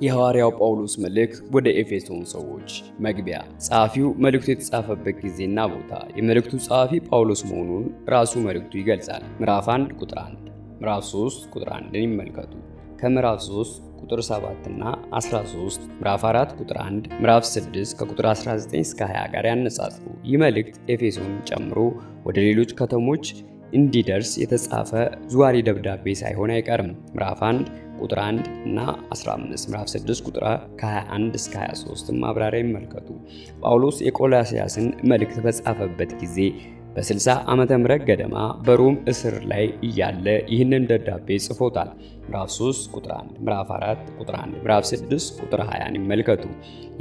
የሐዋርያው ጳውሎስ መልእክት ወደ ኤፌሶን ሰዎች። መግቢያ። ጸሐፊው መልእክቱ የተጻፈበት ጊዜና ቦታ። የመልእክቱ ጸሐፊ ጳውሎስ መሆኑን ራሱ መልእክቱ ይገልጻል። ምዕራፍ 1 ቁጥር 1፣ ምዕራፍ 3 ቁጥር 1ን ይመልከቱ። ከምዕራፍ 3 ቁጥር 7 እና 13፣ ምዕራፍ 4 ቁጥር 1፣ ምዕራፍ 6 ከቁጥር 19 እስከ 20 ጋር ያነጻጽሩ። ይህ መልእክት ኤፌሶንን ጨምሮ ወደ ሌሎች ከተሞች እንዲደርስ የተጻፈ ዙዋሪ ደብዳቤ ሳይሆን አይቀርም። ምዕራፍ 1 ቁጥር 1 እና 15፣ ምዕራፍ 6 ቁጥር ከ21 እስከ 23 ማብራሪያ ይመልከቱ። ጳውሎስ የቆላስያስን መልእክት በጻፈበት ጊዜ በ60 ዓመተ ምህረት ገደማ በሮም እስር ላይ እያለ ይህንን ደብዳቤ ጽፎታል። ምዕራፍ 3 ቁጥር 1፣ ምዕራፍ 4 ቁጥር 1፣ ምዕራፍ 6 ቁጥር 20ን ይመልከቱ።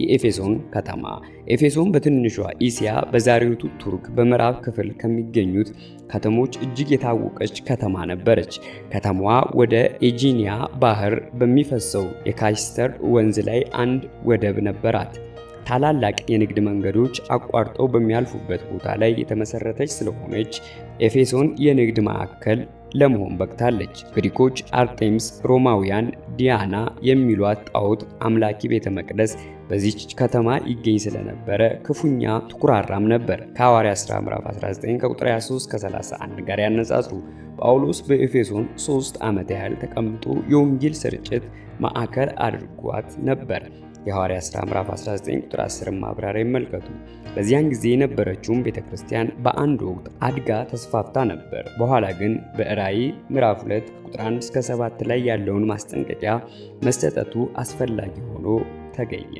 የኤፌሶን ከተማ። ኤፌሶን በትንሿ እስያ በዛሬቱ ቱርክ በምዕራብ ክፍል ከሚገኙት ከተሞች እጅግ የታወቀች ከተማ ነበረች። ከተማዋ ወደ ኤጂኒያ ባህር በሚፈሰው የካይስተር ወንዝ ላይ አንድ ወደብ ነበራት። ታላላቅ የንግድ መንገዶች አቋርጠው በሚያልፉበት ቦታ ላይ የተመሰረተች ስለሆነች ኤፌሶን የንግድ ማዕከል ለመሆን በቅታለች። ግሪኮች አርጤምስ፣ ሮማውያን ዲያና የሚሏት ጣዖት አምላኪ ቤተ መቅደስ በዚች ከተማ ይገኝ ስለነበረ ክፉኛ ትኩራራም ነበር። ከሐዋርያት ሥራ ምዕራፍ 19 ከቁጥር 23 ከ31 ጋር ያነጻጽሩ። ጳውሎስ በኤፌሶን 3 ዓመት ያህል ተቀምጦ የወንጌል ስርጭት ማዕከል አድርጓት ነበር። የሐዋርያት ሥራ ምዕራፍ 19 ቁጥር 10 ማብራሪያ ይመልከቱ። በዚያን ጊዜ የነበረችውን ቤተክርስቲያን በአንድ ወቅት አድጋ ተስፋፍታ ነበር። በኋላ ግን በራእይ ምዕራፍ 2 ቁጥር 1 እስከ 7 ላይ ያለውን ማስጠንቀቂያ መሰጠቱ አስፈላጊ ሆኖ ተገኘ።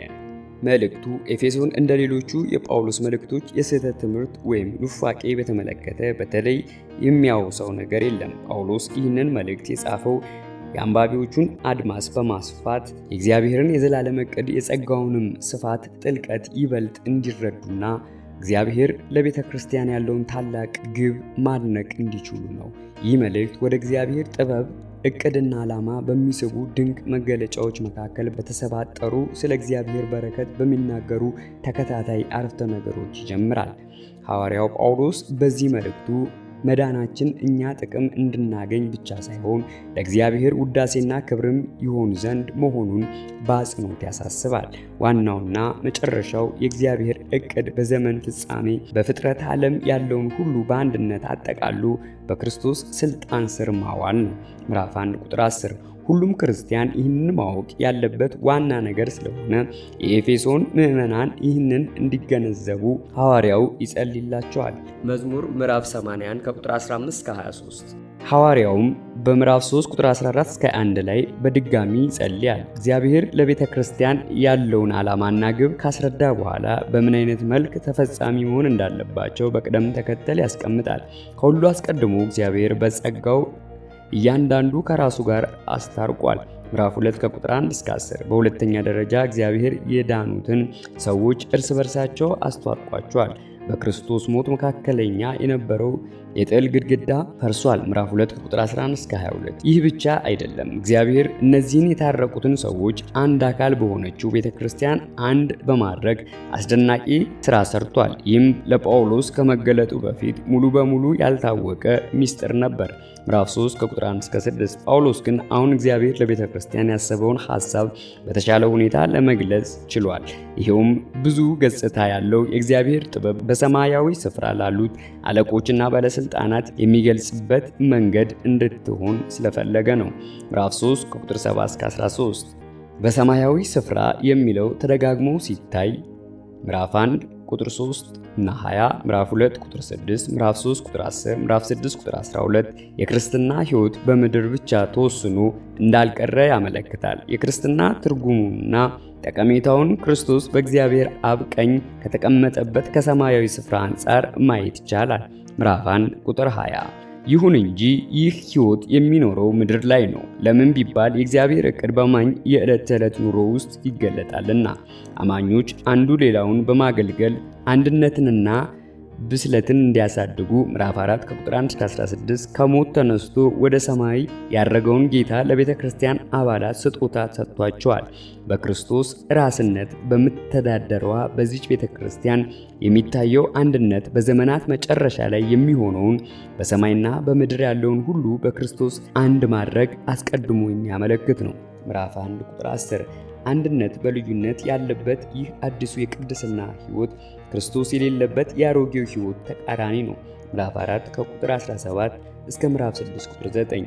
መልእክቱ ኤፌሶን እንደ ሌሎቹ የጳውሎስ መልእክቶች የስህተት ትምህርት ወይም ኑፋቄ በተመለከተ በተለይ የሚያወሳው ነገር የለም። ጳውሎስ ይህንን መልእክት የጻፈው የአንባቢዎቹን አድማስ በማስፋት የእግዚአብሔርን የዘላለም ዕቅድ የጸጋውንም ስፋት ጥልቀት ይበልጥ እንዲረዱና እግዚአብሔር ለቤተ ክርስቲያን ያለውን ታላቅ ግብ ማድነቅ እንዲችሉ ነው። ይህ መልእክት ወደ እግዚአብሔር ጥበብ ዕቅድና ዓላማ በሚስቡ ድንቅ መገለጫዎች መካከል በተሰባጠሩ ስለ እግዚአብሔር በረከት በሚናገሩ ተከታታይ አረፍተ ነገሮች ይጀምራል። ሐዋርያው ጳውሎስ በዚህ መልእክቱ መዳናችን እኛ ጥቅም እንድናገኝ ብቻ ሳይሆን ለእግዚአብሔር ውዳሴና ክብርም ይሆን ዘንድ መሆኑን በአጽንኦት ያሳስባል። ዋናውና መጨረሻው የእግዚአብሔር ዕቅድ በዘመን ፍጻሜ በፍጥረት ዓለም ያለውን ሁሉ በአንድነት አጠቃሉ በክርስቶስ ስልጣን ስር ማዋል ነው። ምዕራፍ 1 ቁጥር 10። ሁሉም ክርስቲያን ይህንን ማወቅ ያለበት ዋና ነገር ስለሆነ የኤፌሶን ምዕመናን ይህንን እንዲገነዘቡ ሐዋርያው ይጸልይላቸዋል። መዝሙር ምዕራፍ 81 ከቁጥር 15 እስከ 23። ሐዋርያውም በምዕራፍ 3 ቁጥር 14 እስከ 1 ላይ በድጋሚ ይጸልያል። እግዚአብሔር ለቤተ ክርስቲያን ያለውን ዓላማና ግብ ካስረዳ በኋላ በምን አይነት መልክ ተፈጻሚ መሆን እንዳለባቸው በቅደም ተከተል ያስቀምጣል። ከሁሉ አስቀድሞ እግዚአብሔር በጸጋው እያንዳንዱ ከራሱ ጋር አስታርቋል። ምዕራፍ 2 ከቁጥር 1 እስከ 10። በሁለተኛ ደረጃ እግዚአብሔር የዳኑትን ሰዎች እርስ በርሳቸው አስታርቋቸዋል። በክርስቶስ ሞት መካከለኛ የነበረው የጥል ግድግዳ ፈርሷል። ምዕራፍ 2 ቁጥር 11 እስከ 22። ይህ ብቻ አይደለም። እግዚአብሔር እነዚህን የታረቁትን ሰዎች አንድ አካል በሆነችው ቤተክርስቲያን አንድ በማድረግ አስደናቂ ስራ ሰርቷል። ይህም ለጳውሎስ ከመገለጡ በፊት ሙሉ በሙሉ ያልታወቀ ሚስጥር ነበር። ምዕራፍ 3 ከቁጥር 1 እስከ 6። ጳውሎስ ግን አሁን እግዚአብሔር ለቤተክርስቲያን ያሰበውን ሐሳብ በተሻለ ሁኔታ ለመግለጽ ችሏል። ይሄውም ብዙ ገጽታ ያለው የእግዚአብሔር ጥበብ በሰማያዊ ስፍራ ላሉት አለቆችና ባለስልጣናት የሚገልጽበት መንገድ እንድትሆን ስለፈለገ ነው። ምዕራፍ 3 ከቁጥር 7 እስከ 13። በሰማያዊ ስፍራ የሚለው ተደጋግሞ ሲታይ ምዕራፍ 1 ቁጥር 3 እና 20፣ ምዕራፍ 2 ቁጥር 6፣ ምዕራፍ 3 ቁጥር 10፣ ምዕራፍ 6 ቁጥር 12 የክርስትና ሕይወት በምድር ብቻ ተወስኖ እንዳልቀረ ያመለክታል። የክርስትና ትርጉሙና ጠቀሜታውን ክርስቶስ በእግዚአብሔር አብ ቀኝ ከተቀመጠበት ከሰማያዊ ስፍራ አንጻር ማየት ይቻላል። ምዕራፍ 1 ቁጥር 20። ይሁን እንጂ ይህ ሕይወት የሚኖረው ምድር ላይ ነው። ለምን ቢባል የእግዚአብሔር ዕቅድ በአማኝ የዕለት ተዕለት ኑሮ ውስጥ ይገለጣልና። አማኞች አንዱ ሌላውን በማገልገል አንድነትንና ብስለትን እንዲያሳድጉ ምዕራፍ 4 ከቁጥር 1 እስከ 16 ከሞት ተነስቶ ወደ ሰማይ ያረገውን ጌታ ለቤተ ክርስቲያን አባላት ስጦታ ሰጥቷቸዋል። በክርስቶስ ራስነት በምትተዳደረዋ በዚች ቤተ ክርስቲያን የሚታየው አንድነት በዘመናት መጨረሻ ላይ የሚሆነውን በሰማይና በምድር ያለውን ሁሉ በክርስቶስ አንድ ማድረግ አስቀድሞ የሚያመለክት ነው። ምዕራፍ 1 ቁጥር 10። አንድነት በልዩነት ያለበት ይህ አዲሱ የቅድስና ሕይወት ክርስቶስ የሌለበት የአሮጌው ሕይወት ተቃራኒ ነው። ምዕራፍ 4 ከቁጥር 17 እስከ ምዕራፍ 6 ቁጥር 9።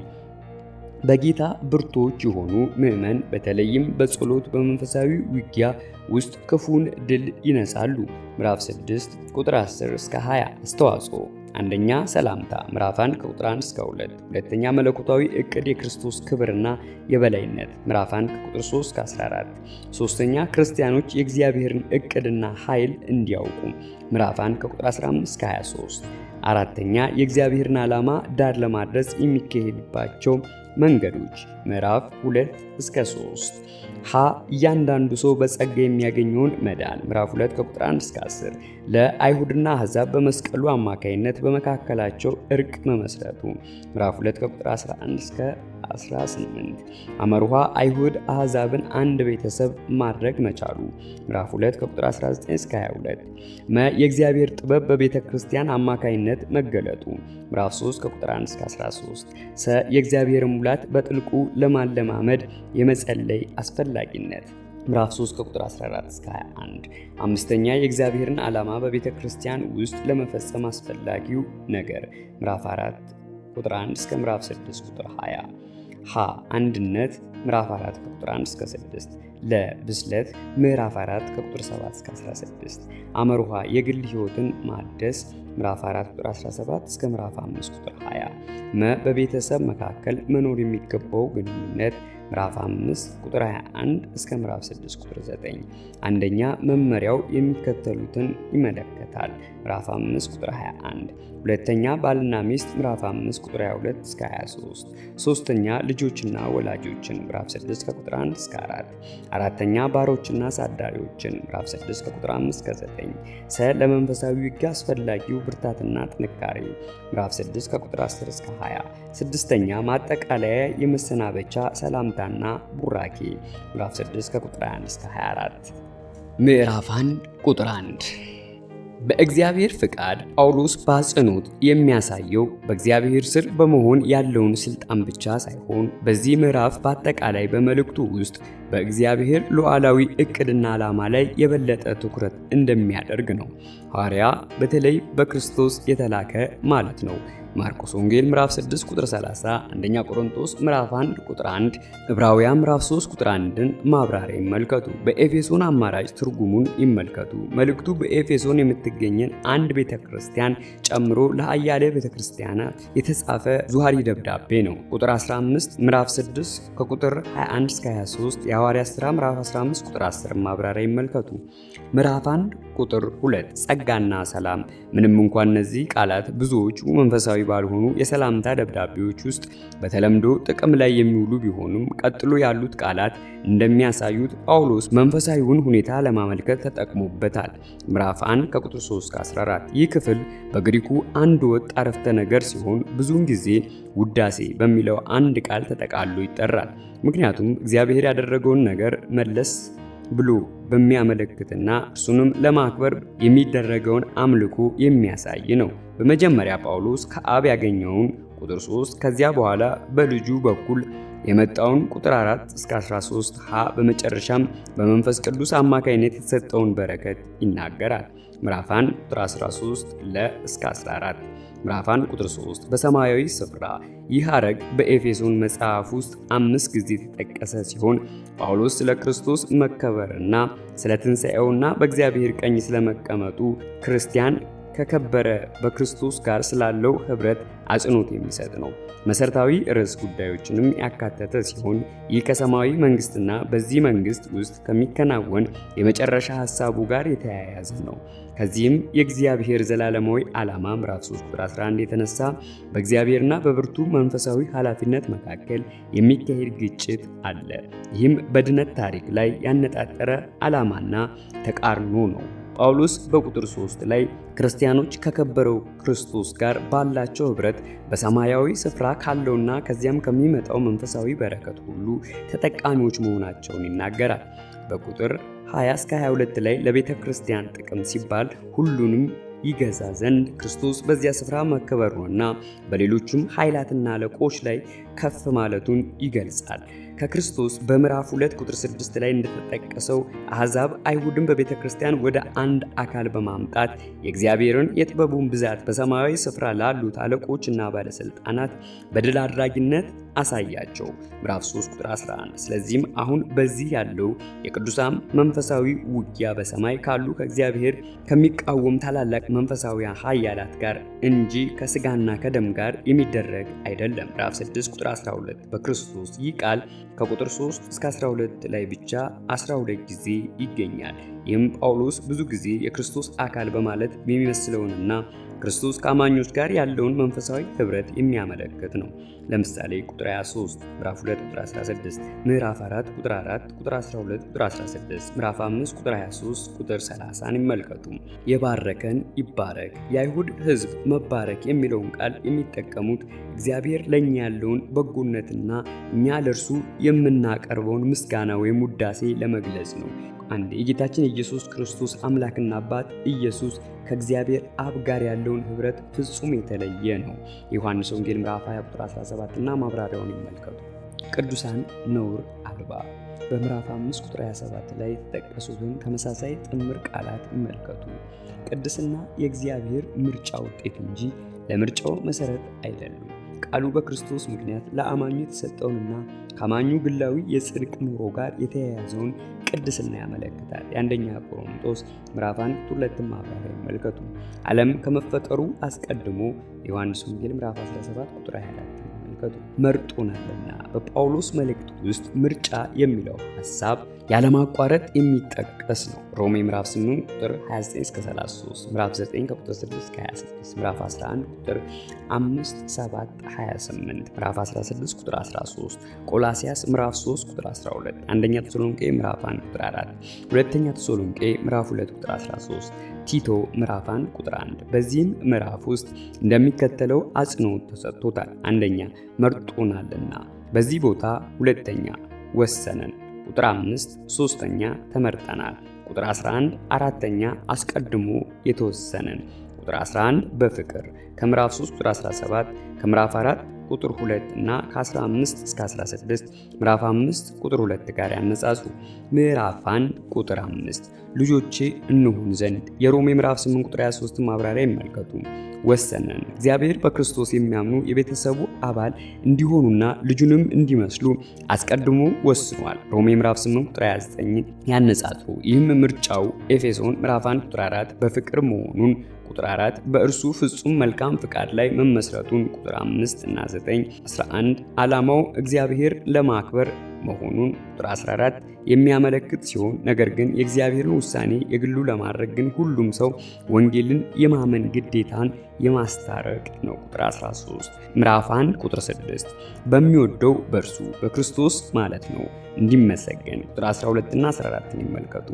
በጌታ ብርቶች የሆኑ ምዕመን በተለይም በጸሎት በመንፈሳዊ ውጊያ ውስጥ ክፉን ድል ይነሳሉ። ምዕራፍ 6 ቁጥር 10 እስከ 20። አስተዋጽኦ አንደኛ ሰላምታ ምዕራፍ 1 ከቁጥር 1 እስከ 2። ሁለተኛ መለኮታዊ ዕቅድ የክርስቶስ ክብርና የበላይነት ምዕራፍ 1 ከቁጥር 3 እስከ 14። ሶስተኛ ክርስቲያኖች የእግዚአብሔርን ዕቅድና ኃይል እንዲያውቁ ምዕራፍ 1 ከቁጥር 15 እስከ 23። አራተኛ የእግዚአብሔርን ዓላማ ዳር ለማድረስ የሚካሄድባቸው መንገዶች ምዕራፍ 2 እስከ 3። ሀ እያንዳንዱ ሰው በጸጋ የሚያገኘውን መዳን ምዕራፍ 2 ከቁጥር 1 እስከ 10። ለአይሁድና አሕዛብ በመስቀሉ አማካይነት በመካከላቸው እርቅ መመስረቱ ምዕራፍ 2 ከቁጥር 11 እስከ 18። አመርሃ አይሁድ አሕዛብን አንድ ቤተሰብ ማድረግ መቻሉ ምዕራፍ 2 ከቁጥር 19 እስከ 22። መ የእግዚአብሔር ጥበብ በቤተ ክርስቲያን አማካይነት መገለጡ ምዕራፍ 3 ከቁጥር 1 እስከ 13። ሰ የእግዚአብሔር ሙላት በጥልቁ ለማለማመድ የመጸለይ አስፈላጊነት ምዕራፍ 3 ከቁጥር 14 እስከ 21። አምስተኛ የእግዚአብሔርን ዓላማ በቤተ ክርስቲያን ውስጥ ለመፈጸም አስፈላጊው ነገር ምዕራፍ 4 ቁጥር 1 እስከ ምዕራፍ 6 ቁጥር 20። ሀ አንድነት ምዕራፍ 4 ከቁጥር 1 እስከ 6። ለብስለት ምዕራፍ 4 ከቁጥር 7 እስከ 16። አመርሃ የግል ሕይወትን ማደስ ምዕራፍ 4 ቁጥር 17 እስከ ምዕራፍ 5 ቁጥር 20። መ በቤተሰብ መካከል መኖር የሚገባው ግንኙነት ምዕራፍ 5 ቁጥር 21 እስከ ምዕራፍ 6 ቁጥር 9። አንደኛ መመሪያው የሚከተሉትን ይመለከታል ምዕራፍ 5 ቁጥር 21። ሁለተኛ ባልና ሚስት ምዕራፍ 5 ቁጥር 22 እስከ 23። ሶስተኛ ልጆችና ወላጆችን ምዕራፍ 6 ከቁጥር 1 እስከ 4። አራተኛ ባሮችና ሳዳሪዎችን ምዕራፍ 6 ከቁጥር 5 እስከ 9። ሰ ለመንፈሳዊ ውጊያ አስፈላጊው ብርታትና ጥንካሬ ምዕራፍ 6 ከቁጥር 10 እስከ 20። ስድስተኛ ማጠቃለያ የመሰናበቻ ሰላምታና ቡራኬ ምዕራፍ 6 ከቁጥር 1 እስከ 24። ምዕራፍ 1 ቁጥር 1 በእግዚአብሔር ፍቃድ ጳውሎስ በአጽንኦት የሚያሳየው በእግዚአብሔር ስር በመሆን ያለውን ስልጣን ብቻ ሳይሆን በዚህ ምዕራፍ በአጠቃላይ በመልእክቱ ውስጥ በእግዚአብሔር ሉዓላዊ ዕቅድና ዓላማ ላይ የበለጠ ትኩረት እንደሚያደርግ ነው። ሐዋርያ በተለይ በክርስቶስ የተላከ ማለት ነው። ማርቆስ ወንጌል ምዕራፍ 6 ቁጥር 30፣ አንደኛ ቆሮንቶስ ምዕራፍ 1 ቁጥር 1፣ ዕብራውያን ምዕራፍ 3 ቁጥር 1ን ማብራሪያ ይመልከቱ። በኤፌሶን አማራጭ ትርጉሙን ይመልከቱ። መልእክቱ በኤፌሶን የምትገኘን አንድ ቤተክርስቲያን ጨምሮ ለአያሌ ቤተክርስቲያናት የተጻፈ ዙሃሪ ደብዳቤ ነው። ቁጥር 15 ምዕራፍ 6 ከቁጥር 21 እስከ 23፣ የሐዋርያት ሥራ ምዕራፍ 15 ቁጥር 10 ማብራሪያ ይመልከቱ። ምዕራፍ 1 ቁጥር 2 ጸጋና ሰላም። ምንም እንኳን እነዚህ ቃላት ብዙዎቹ መንፈሳዊ ባልሆኑ የሰላምታ ደብዳቤዎች ውስጥ በተለምዶ ጥቅም ላይ የሚውሉ ቢሆኑም ቀጥሎ ያሉት ቃላት እንደሚያሳዩት ጳውሎስ መንፈሳዊውን ሁኔታ ለማመልከት ተጠቅሞበታል። ምዕራፍ 1 ከቁጥር 3 እስከ 14። ይህ ክፍል በግሪኩ አንድ ወጥ አረፍተ ነገር ሲሆን ብዙውን ጊዜ ውዳሴ በሚለው አንድ ቃል ተጠቃሎ ይጠራል። ምክንያቱም እግዚአብሔር ያደረገውን ነገር መለስ ብሎ በሚያመለክትና እርሱንም ለማክበር የሚደረገውን አምልኮ የሚያሳይ ነው። በመጀመሪያ ጳውሎስ ከአብ ያገኘውን ቁጥር 3 ከዚያ በኋላ በልጁ በኩል የመጣውን ቁጥር 4 እስከ 13 ሀ በመጨረሻም በመንፈስ ቅዱስ አማካይነት የተሰጠውን በረከት ይናገራል። ምዕራፍ 1 ቁጥር 13 ለ እስከ 14። ምዕራፍ 1 ቁጥር 3 በሰማያዊ ስፍራ። ይህ ሐረግ በኤፌሶን መጽሐፍ ውስጥ 5 ጊዜ የተጠቀሰ ሲሆን ጳውሎስ ስለ ክርስቶስ መከበርና ስለ ትንሣኤውና በእግዚአብሔር ቀኝ ስለመቀመጡ ክርስቲያን ከከበረ በክርስቶስ ጋር ስላለው ኅብረት አጽንኦት የሚሰጥ ነው። መሠረታዊ ርዕስ ጉዳዮችንም ያካተተ ሲሆን ይህ ከሰማያዊ መንግሥትና በዚህ መንግሥት ውስጥ ከሚከናወን የመጨረሻ ሐሳቡ ጋር የተያያዘ ነው። ከዚህም የእግዚአብሔር ዘላለማዊ ዓላማ ምዕራፍ 3 ቁጥር 11 የተነሳ በእግዚአብሔርና በብርቱ መንፈሳዊ ኃላፊነት መካከል የሚካሄድ ግጭት አለ። ይህም በድነት ታሪክ ላይ ያነጣጠረ ዓላማና ተቃርኖ ነው። ጳውሎስ በቁጥር 3 ላይ ክርስቲያኖች ከከበረው ክርስቶስ ጋር ባላቸው ኅብረት በሰማያዊ ስፍራ ካለውና ከዚያም ከሚመጣው መንፈሳዊ በረከት ሁሉ ተጠቃሚዎች መሆናቸውን ይናገራል። በቁጥር 20 እስከ 22 ላይ ለቤተ ክርስቲያን ጥቅም ሲባል ሁሉንም ይገዛ ዘንድ ክርስቶስ በዚያ ስፍራ መከበሩንና በሌሎችም ኃይላትና አለቆች ላይ ከፍ ማለቱን ይገልጻል። ከክርስቶስ በምዕራፍ 2 ቁጥር 6 ላይ እንደተጠቀሰው አሕዛብ አይሁድን በቤተ ክርስቲያን ወደ አንድ አካል በማምጣት የእግዚአብሔርን የጥበቡን ብዛት በሰማያዊ ስፍራ ላሉት አለቆችና ባለስልጣናት በድል አድራጊነት አሳያቸው። ምዕራፍ 3 ቁጥር 11። ስለዚህም አሁን በዚህ ያለው የቅዱሳን መንፈሳዊ ውጊያ በሰማይ ካሉ ከእግዚአብሔር ከሚቃወም ታላላቅ መንፈሳዊ ኃያላት ጋር እንጂ ከስጋና ከደም ጋር የሚደረግ አይደለም። ምዕራፍ 6 ቁጥር 12። በክርስቶስ ይህ ቃል ከቁጥር 3 እስከ 12 ላይ ብቻ 12 ጊዜ ይገኛል። ይህም ጳውሎስ ብዙ ጊዜ የክርስቶስ አካል በማለት የሚመስለውንና ክርስቶስ ከአማኞች ጋር ያለውን መንፈሳዊ ህብረት የሚያመለክት ነው። ለምሳሌ ቁጥር 23፣ ምዕራፍ 2 ቁጥር 16፣ ምዕራፍ 4 ቁጥር 4፣ ቁጥር 12 ቁጥር 16፣ ምዕራፍ 5 ቁጥር 23 ቁጥር 30ን ይመልከቱ። የባረከን ይባረክ። የአይሁድ ህዝብ መባረክ የሚለውን ቃል የሚጠቀሙት እግዚአብሔር ለእኛ ያለውን በጎነትና እኛ ለእርሱ የምናቀርበውን ምስጋና ወይም ውዳሴ ለመግለጽ ነው። አንድ የጌታችን የኢየሱስ ክርስቶስ አምላክና አባት ኢየሱስ ከእግዚአብሔር አብ ጋር ያለውን ህብረት ፍጹም የተለየ ነው። የዮሐንስ ወንጌል ምዕራፍ 20 ቁጥር 17 እና ማብራሪያውን ይመልከቱ። ቅዱሳን ነውር አልባ በምዕራፍ 5 ቁጥር 27 ላይ የተጠቀሱትን ተመሳሳይ ጥምር ቃላት ይመልከቱ። ቅድስና የእግዚአብሔር ምርጫ ውጤት እንጂ ለምርጫው መሰረት አይደሉም። ቃሉ በክርስቶስ ምክንያት ለአማኙ የተሰጠውንና ከአማኙ ግላዊ የጽድቅ ኑሮ ጋር የተያያዘውን ቅድስና ያመለክታል። የአንደኛ ቆሮንቶስ ምዕራፍ 1 ቁጥር 2 ማብራሪያ ይመልከቱ። ዓለም ከመፈጠሩ አስቀድሞ ዮሐንስ ወንጌል ምዕራፍ 17 ቁጥር 24 ይመልከቱ። መርጦናልና በጳውሎስ መልእክት ውስጥ ምርጫ የሚለው ሐሳብ ያለማቋረጥ የሚጠቀስ ነው። ሮሜ ምዕራፍ 8 ቁጥር 29 እስከ 33፣ ምዕራፍ 9 ከቁጥር 6 እስከ 26፣ ምዕራፍ 11 ቁጥር 5 7 28፣ ምዕራፍ 16 ቁጥር 13፣ ቆላሲያስ ምዕራፍ 3 ቁጥር 12፣ አንደኛ ተሰሎንቄ ምዕራፍ 1 ቁጥር 4፣ ሁለተኛ ተሰሎንቄ ምዕራፍ 2 ቁጥር 13፣ ቲቶ ምዕራፍ 1 ቁጥር 1። በዚህም ምዕራፍ ውስጥ እንደሚከተለው አጽንዖት ተሰጥቶታል። አንደኛ መርጦናልና፣ በዚህ ቦታ ሁለተኛ ወሰነን፣ ቁጥር 5 ሶስተኛ ተመርጠናል፣ ቁጥር 11 አራተኛ አስቀድሞ የተወሰነን፣ ቁጥር 11 በፍቅር ከምዕራፍ 3 ቁጥር 17 ከምዕራፍ 4 ቁጥር 2 እና ከ15 እስከ 16 ምዕራፍ 5 ቁጥር 2 ጋር ያነጻጽሩ። ምዕራፍ 1 ቁጥር 5 ልጆቼ እንሆን ዘንድ የሮሜ ምዕራፍ 8 ቁጥር 23 ማብራሪያ ይመልከቱ። ወሰነን እግዚአብሔር በክርስቶስ የሚያምኑ የቤተሰቡ አባል እንዲሆኑና ልጁንም እንዲመስሉ አስቀድሞ ወስኗል። ሮሜ ምዕራፍ 8 ቁጥር 29 ያነጻጽሩ። ይህም ምርጫው ኤፌሶን ምዕራፍ 1 ቁጥር 4 በፍቅር መሆኑን፣ ቁጥር 4 በእርሱ ፍጹም መልካም ፍቃድ ላይ መመስረቱን፣ ቁጥር 5 እና 9 11 ዓላማው እግዚአብሔር ለማክበር መሆኑን፣ ቁጥር 14 የሚያመለክት ሲሆን ነገር ግን የእግዚአብሔርን ውሳኔ የግሉ ለማድረግ ግን ሁሉም ሰው ወንጌልን የማመን ግዴታን የማስታረቅ ነው። ቁጥር 13 ምዕራፍ 1 ቁጥር 6 በሚወደው በእርሱ በክርስቶስ ማለት ነው እንዲመሰገን። ቁጥር 12 እና 14ን ይመልከቱ።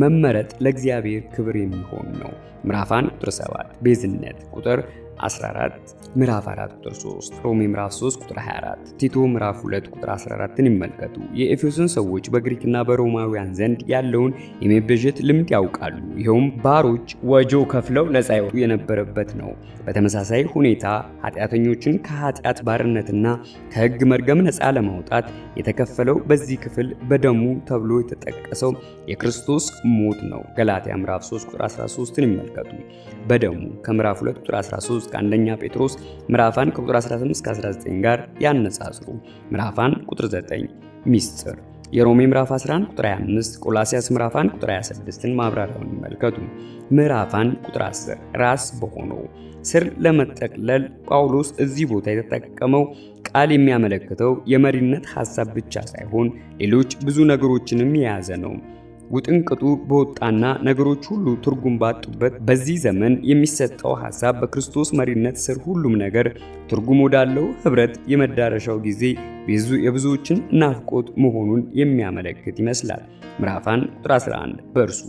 መመረጥ ለእግዚአብሔር ክብር የሚሆን ነው። ምዕራፍ 1 ቁጥር 7 ቤዝነት። ቁጥር 14 ምዕራፍ 4 ቁጥር 3 ሮሜ ምዕራፍ 3 ቁጥር 24 ቲቶ ምዕራፍ 2 ቁጥር 14ን ይመልከቱ። የኤፌሶን ሰዎች በግሪክና በሮማውያን ዘንድ ያለውን የመቤዠት ልምድ ያውቃሉ። ይኸውም ባሮች ወጆ ከፍለው ነፃ ይወጡ የነበረበት ነው። በተመሳሳይ ሁኔታ ኃጢአተኞችን ከኃጢአት ባርነትና ከሕግ መርገም ነፃ ለማውጣት የተከፈለው በዚህ ክፍል በደሙ ተብሎ የተጠቀሰው የክርስቶስ ሞት ነው። ገላትያ ምዕራፍ 3 ቁጥር 13ን ይመልከቱ። በደሙ ከምዕራፍ 2 ቁጥር 13 ከአንደኛ ጴጥሮስ ምዕራፍ 1 ቁጥር 18 እስከ 19 ጋር ያነጻጽሩ። ምዕራፍ 1 ቁጥር 9 ሚስጥር የሮሜ ምዕራፍ 11 ቁጥር 25 ቆላሲያስ ምዕራፍ 1 ቁጥር 26ን ማብራሪያውን ይመልከቱ። ምዕራፍ 1 ቁጥር 10 ራስ በሆነው ስር ለመጠቅለል ጳውሎስ እዚህ ቦታ የተጠቀመው ቃል የሚያመለክተው የመሪነት ሐሳብ ብቻ ሳይሆን ሌሎች ብዙ ነገሮችንም የያዘ ነው። ውጥንቅጡ በወጣና ነገሮች ሁሉ ትርጉም ባጡበት በዚህ ዘመን የሚሰጠው ሐሳብ በክርስቶስ መሪነት ስር ሁሉም ነገር ትርጉም ወዳለው ህብረት የመዳረሻው ጊዜ የብዙዎችን ናፍቆት መሆኑን የሚያመለክት ይመስላል። ምዕራፍ 1 ቁጥር 11 በእርሱ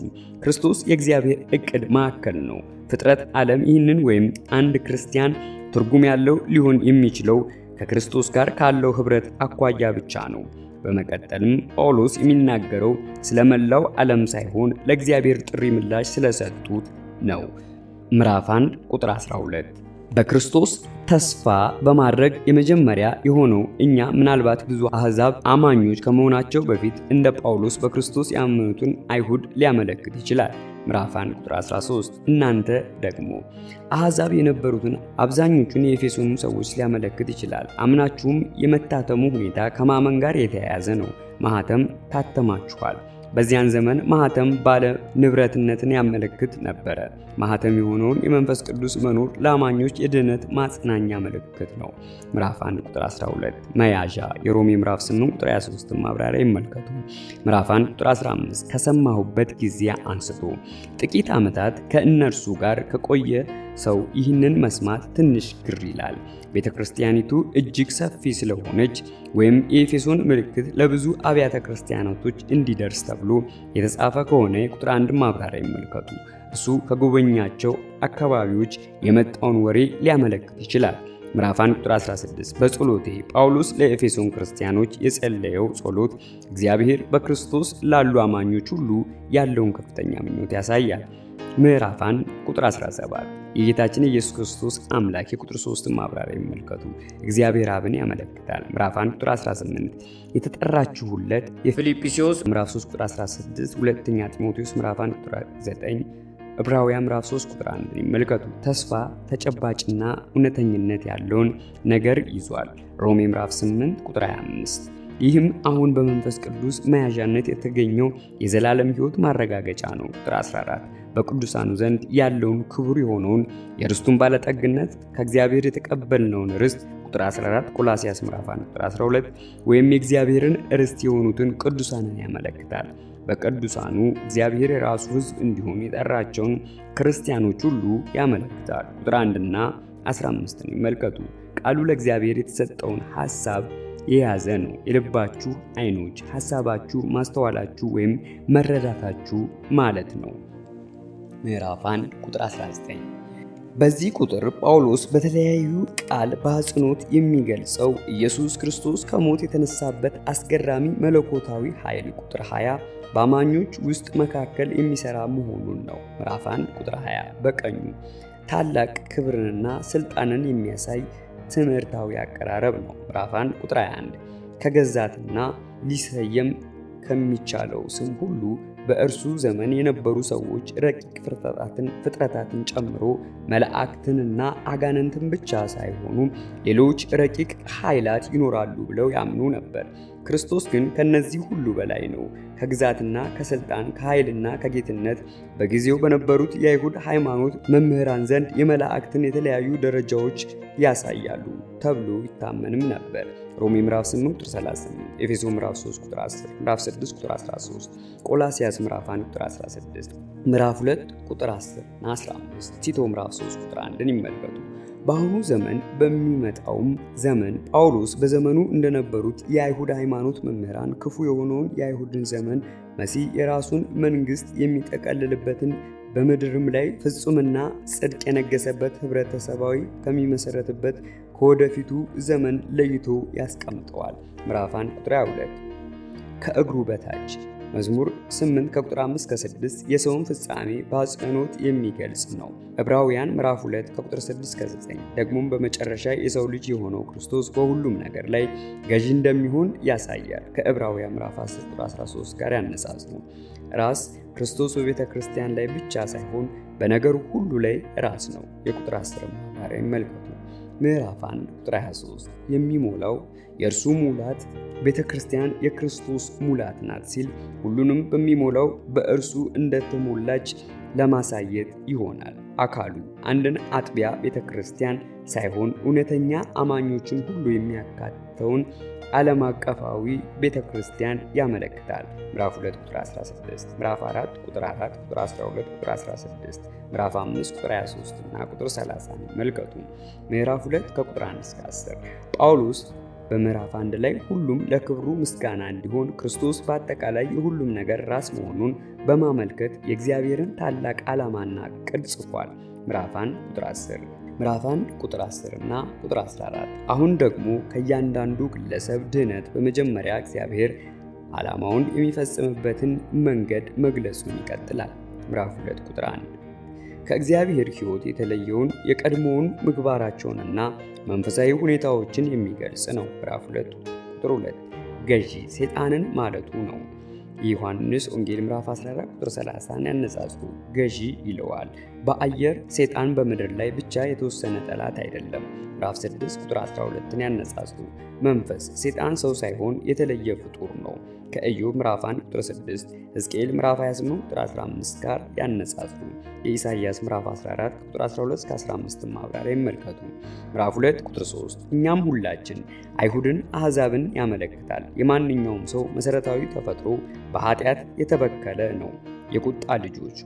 ክርስቶስ የእግዚአብሔር ዕቅድ ማዕከል ነው። ፍጥረት ዓለም ይህንን ወይም አንድ ክርስቲያን ትርጉም ያለው ሊሆን የሚችለው ከክርስቶስ ጋር ካለው ህብረት አኳያ ብቻ ነው። በመቀጠልም ጳውሎስ የሚናገረው ስለመላው ዓለም ሳይሆን ለእግዚአብሔር ጥሪ ምላሽ ስለሰጡት ነው። ምዕራፍ 1 ቁጥር 12 በክርስቶስ ተስፋ በማድረግ የመጀመሪያ የሆነው እኛ ምናልባት ብዙ አሕዛብ አማኞች ከመሆናቸው በፊት እንደ ጳውሎስ በክርስቶስ ያመኑትን አይሁድ ሊያመለክት ይችላል። ምዕራፍ 1 ቁጥር 13 እናንተ ደግሞ አሕዛብ የነበሩትን አብዛኞቹን የኤፌሶን ሰዎች ሊያመለክት ይችላል። አምናችሁም የመታተሙ ሁኔታ ከማመን ጋር የተያያዘ ነው። ማኅተም ታተማችኋል። በዚያን ዘመን ማኅተም ባለ ንብረትነትን ያመለክት ነበረ። ማኅተም የሆነውን የመንፈስ ቅዱስ መኖር ለአማኞች የድኅነት ማጽናኛ ምልክት ነው። ምዕራፍ 1 ቁጥር 12 መያዣ የሮሜ ምዕራፍ 8 ቁጥር 23 ማብራሪያ ይመልከቱ። ምዕራፍ 1 ቁጥር 15 ከሰማሁበት ጊዜ አንስቶ ጥቂት ዓመታት ከእነርሱ ጋር ከቆየ ሰው ይህንን መስማት ትንሽ ግር ይላል። ቤተ ክርስቲያኒቱ እጅግ ሰፊ ስለሆነች ወይም የኤፌሶን ምልክት ለብዙ አብያተ ክርስቲያናቶች እንዲደርስ ተብሎ የተጻፈ ከሆነ የቁጥር 1 ማብራሪያ ይመልከቱ። እሱ ከጎበኛቸው አካባቢዎች የመጣውን ወሬ ሊያመለክት ይችላል። ምዕራፍ 1 ቁጥር 16 በጸሎቴ ጳውሎስ ለኤፌሶን ክርስቲያኖች የጸለየው ጸሎት እግዚአብሔር በክርስቶስ ላሉ አማኞች ሁሉ ያለውን ከፍተኛ ምኞት ያሳያል። ምዕራፍ 1 ቁጥር 17 የጌታችን ኢየሱስ ክርስቶስ አምላክ የቁጥር 3 ማብራሪያ ይመልከቱ። እግዚአብሔር አብን ያመለክታል። ምዕራፍ 1 ቁጥር 18 የተጠራችሁለት የፊልጵስዩስ ምዕራፍ 3 ቁጥር 16 ሁለተኛ ጢሞቴዎስ ምዕራፍ 1 ቁጥር 9 ዕብራውያን ምዕራፍ 3 ቁጥር 1 ይመልከቱ። ተስፋ ተጨባጭና እውነተኝነት ያለውን ነገር ይዟል። ሮሜ ምዕራፍ 8 ቁጥር 25 ይህም አሁን በመንፈስ ቅዱስ መያዣነት የተገኘው የዘላለም ሕይወት ማረጋገጫ ነው። ቁጥር 14 በቅዱሳኑ ዘንድ ያለውን ክቡር የሆነውን የርስቱን ባለጠግነት ከእግዚአብሔር የተቀበልነውን ርስት ቁጥር 14 ቆላስይስ ምዕራፍ 1 ቁጥር 12 ወይም የእግዚአብሔርን ርስት የሆኑትን ቅዱሳንን ያመለክታል። በቅዱሳኑ እግዚአብሔር የራሱ ሕዝብ እንዲሆን የጠራቸውን ክርስቲያኖች ሁሉ ያመለክታል። ቁጥር 1 እና 15 ይመልከቱ። ቃሉ ለእግዚአብሔር የተሰጠውን ሐሳብ የያዘ ነው። የልባችሁ ዓይኖች ሐሳባችሁ፣ ማስተዋላችሁ ወይም መረዳታችሁ ማለት ነው። ምዕራፍ 1 ቁጥር 19 በዚህ ቁጥር ጳውሎስ በተለያዩ ቃል በአጽንኦት የሚገልጸው ኢየሱስ ክርስቶስ ከሞት የተነሳበት አስገራሚ መለኮታዊ ኃይል ቁጥር 20 በአማኞች ውስጥ መካከል የሚሰራ መሆኑን ነው። ምዕራፍ 1 ቁጥር 20 በቀኙ ታላቅ ክብርንና ስልጣንን የሚያሳይ ትምህርታዊ አቀራረብ ነው። ምዕራፍ 1 ቁጥር 21 ከገዛትና ሊሰየም ከሚቻለው ስም ሁሉ በእርሱ ዘመን የነበሩ ሰዎች ረቂቅ ፍጥረታትን ጨምሮ መላእክትንና አጋንንትን ብቻ ሳይሆኑ ሌሎች ረቂቅ ኃይላት ይኖራሉ ብለው ያምኑ ነበር። ክርስቶስ ግን ከነዚህ ሁሉ በላይ ነው። ከግዛትና ከስልጣን ከኃይልና ከጌትነት በጊዜው በነበሩት የአይሁድ ሃይማኖት መምህራን ዘንድ የመላእክትን የተለያዩ ደረጃዎች ያሳያሉ ተብሎ ይታመንም ነበር። ሮሜ ምዕራፍ 8 ቁጥር 38፣ ኤፌሶ ምዕራፍ 3 ቁጥር 10፣ ምዕራፍ 6 ቁጥር 13፣ ቆላስይስ ምዕራፍ 1 ቁጥር 16፣ ምዕራፍ 2 ቁጥር 10 እና 15፣ ቲቶ ምዕራፍ 3 ቁጥር 1ን ይመልከቱ። በአሁኑ ዘመን በሚመጣውም ዘመን ጳውሎስ በዘመኑ እንደነበሩት የአይሁድ ሃይማኖት መምህራን ክፉ የሆነውን የአይሁድን ዘመን መሲህ የራሱን መንግሥት የሚጠቀልልበትን በምድርም ላይ ፍጹምና ጽድቅ የነገሰበት ህብረተሰባዊ ከሚመሰረትበት ከወደፊቱ ዘመን ለይቶ ያስቀምጠዋል። ምዕራፍ 1 ቁጥር 22 ከእግሩ በታች መዝሙር 8 ከቁጥር 5 እስከ 6 የሰውን ፍጻሜ በአጽንኦት የሚገልጽ ነው። ዕብራውያን ምዕራፍ 2 ከቁጥር 6 እስከ 9 ደግሞም በመጨረሻ የሰው ልጅ የሆነው ክርስቶስ በሁሉም ነገር ላይ ገዢ እንደሚሆን ያሳያል። ከዕብራውያን ምዕራፍ 10 ቁጥር 13 ጋር ያነጻጽሩ። ራስ ክርስቶስ በቤተ ክርስቲያን ላይ ብቻ ሳይሆን በነገሩ ሁሉ ላይ ራስ ነው። የቁጥር 10 ማብራሪያ ይመልከቱ። ምዕራፍ 1 ቁጥር 23 የሚሞላው የእርሱ ሙላት ቤተ ክርስቲያን የክርስቶስ ሙላት ናት ሲል ሁሉንም በሚሞላው በእርሱ እንደተሞላች ለማሳየት ይሆናል። አካሉ አንድን አጥቢያ ቤተ ክርስቲያን ሳይሆን እውነተኛ አማኞችን ሁሉ የሚያካትተውን ዓለም አቀፋዊ ቤተ ክርስቲያን ያመለክታል። ምዕራፍ 2 ቁጥር 16፣ ምዕራፍ 4 ቁጥር 4፣ ቁጥር 12፣ ቁጥር 16፣ ምዕራፍ 5 ቁጥር 23 እና ቁጥር 30 መልከቱ። ምዕራፍ 2 ከቁጥር 1 እስከ 10 ጳውሎስ በምዕራፍ 1 ላይ ሁሉም ለክብሩ ምስጋና እንዲሆን ክርስቶስ በአጠቃላይ የሁሉም ነገር ራስ መሆኑን በማመልከት የእግዚአብሔርን ታላቅ ዓላማና ዕቅድ ጽፏል። ምዕራፍ 1 ቁጥር 10፣ ምዕራፍ 1 ቁጥር 10 እና ቁጥር 14 አሁን ደግሞ ከእያንዳንዱ ግለሰብ ድህነት በመጀመሪያ እግዚአብሔር ዓላማውን የሚፈጽምበትን መንገድ መግለጹን ይቀጥላል። ምዕራፍ 2 ቁጥር 1 ከእግዚአብሔር ሕይወት የተለየውን የቀድሞውን ምግባራቸውንና መንፈሳዊ ሁኔታዎችን የሚገልጽ ነው። ምዕራፍ 2 ቁጥር 2 ገዢ ሰይጣንን ማለቱ ነው። የዮሐንስ ወንጌል ምዕራፍ 14 ቁጥር 30ን ያነጻጽሩ። ገዢ ይለዋል። በአየር ሰይጣን በምድር ላይ ብቻ የተወሰነ ጠላት አይደለም። ምዕራፍ 6 ቁጥር 12ን ያነጻጽሩ። መንፈስ ሰይጣን ሰው ሳይሆን የተለየ ፍጡር ነው። ከኢዮብ ምዕራፍ 1 ቁጥር 6፣ ሕዝቅኤል ምዕራፍ 28 ቁጥር 15 ጋር ያነጻጽሩ። የኢሳይያስ ምዕራፍ 14 ቁጥር 12 እስከ 15 ማብራሪያ ይመልከቱ። ምዕራፍ 2 ቁጥር 3 እኛም ሁላችን አይሁድን አሕዛብን ያመለክታል። የማንኛውም ሰው መሠረታዊ ተፈጥሮ በኃጢአት የተበከለ ነው። የቁጣ ልጆች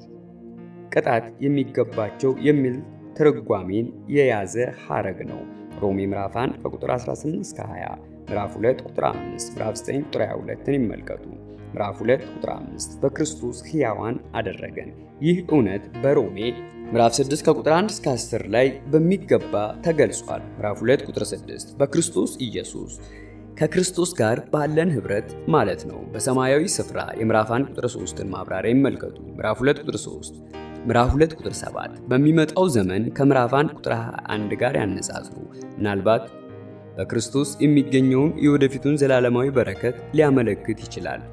ቅጣት የሚገባቸው የሚል ትርጓሜን የያዘ ሐረግ ነው። ሮሜ ምዕራፍ 1 ከቁጥር 18 እስከ 20፣ ምዕራፍ 2 ቁጥር 5፣ ምዕራፍ 9 ቁጥር 22ን ይመልከቱ። ምዕራፍ 2 ቁጥር 5 በክርስቶስ ሕያዋን አደረገን። ይህ እውነት በሮሜ ምዕራፍ 6 ከቁጥር 1 እስከ 10 ላይ በሚገባ ተገልጿል። ምዕራፍ 2 ቁጥር 6 በክርስቶስ ኢየሱስ ከክርስቶስ ጋር ባለን ኅብረት ማለት ነው። በሰማያዊ ስፍራ የምዕራፍ 1 ቁጥር 3ን ማብራሪያ ይመልከቱ። ምዕራፍ 2 ቁጥር 3 ምዕራፍ 2 ቁጥር 7 በሚመጣው ዘመን ከምዕራፍ 1 ቁጥር 21 ጋር ያነጻጽሩ። ምናልባት በክርስቶስ የሚገኘውን የወደፊቱን ዘላለማዊ በረከት ሊያመለክት ይችላል።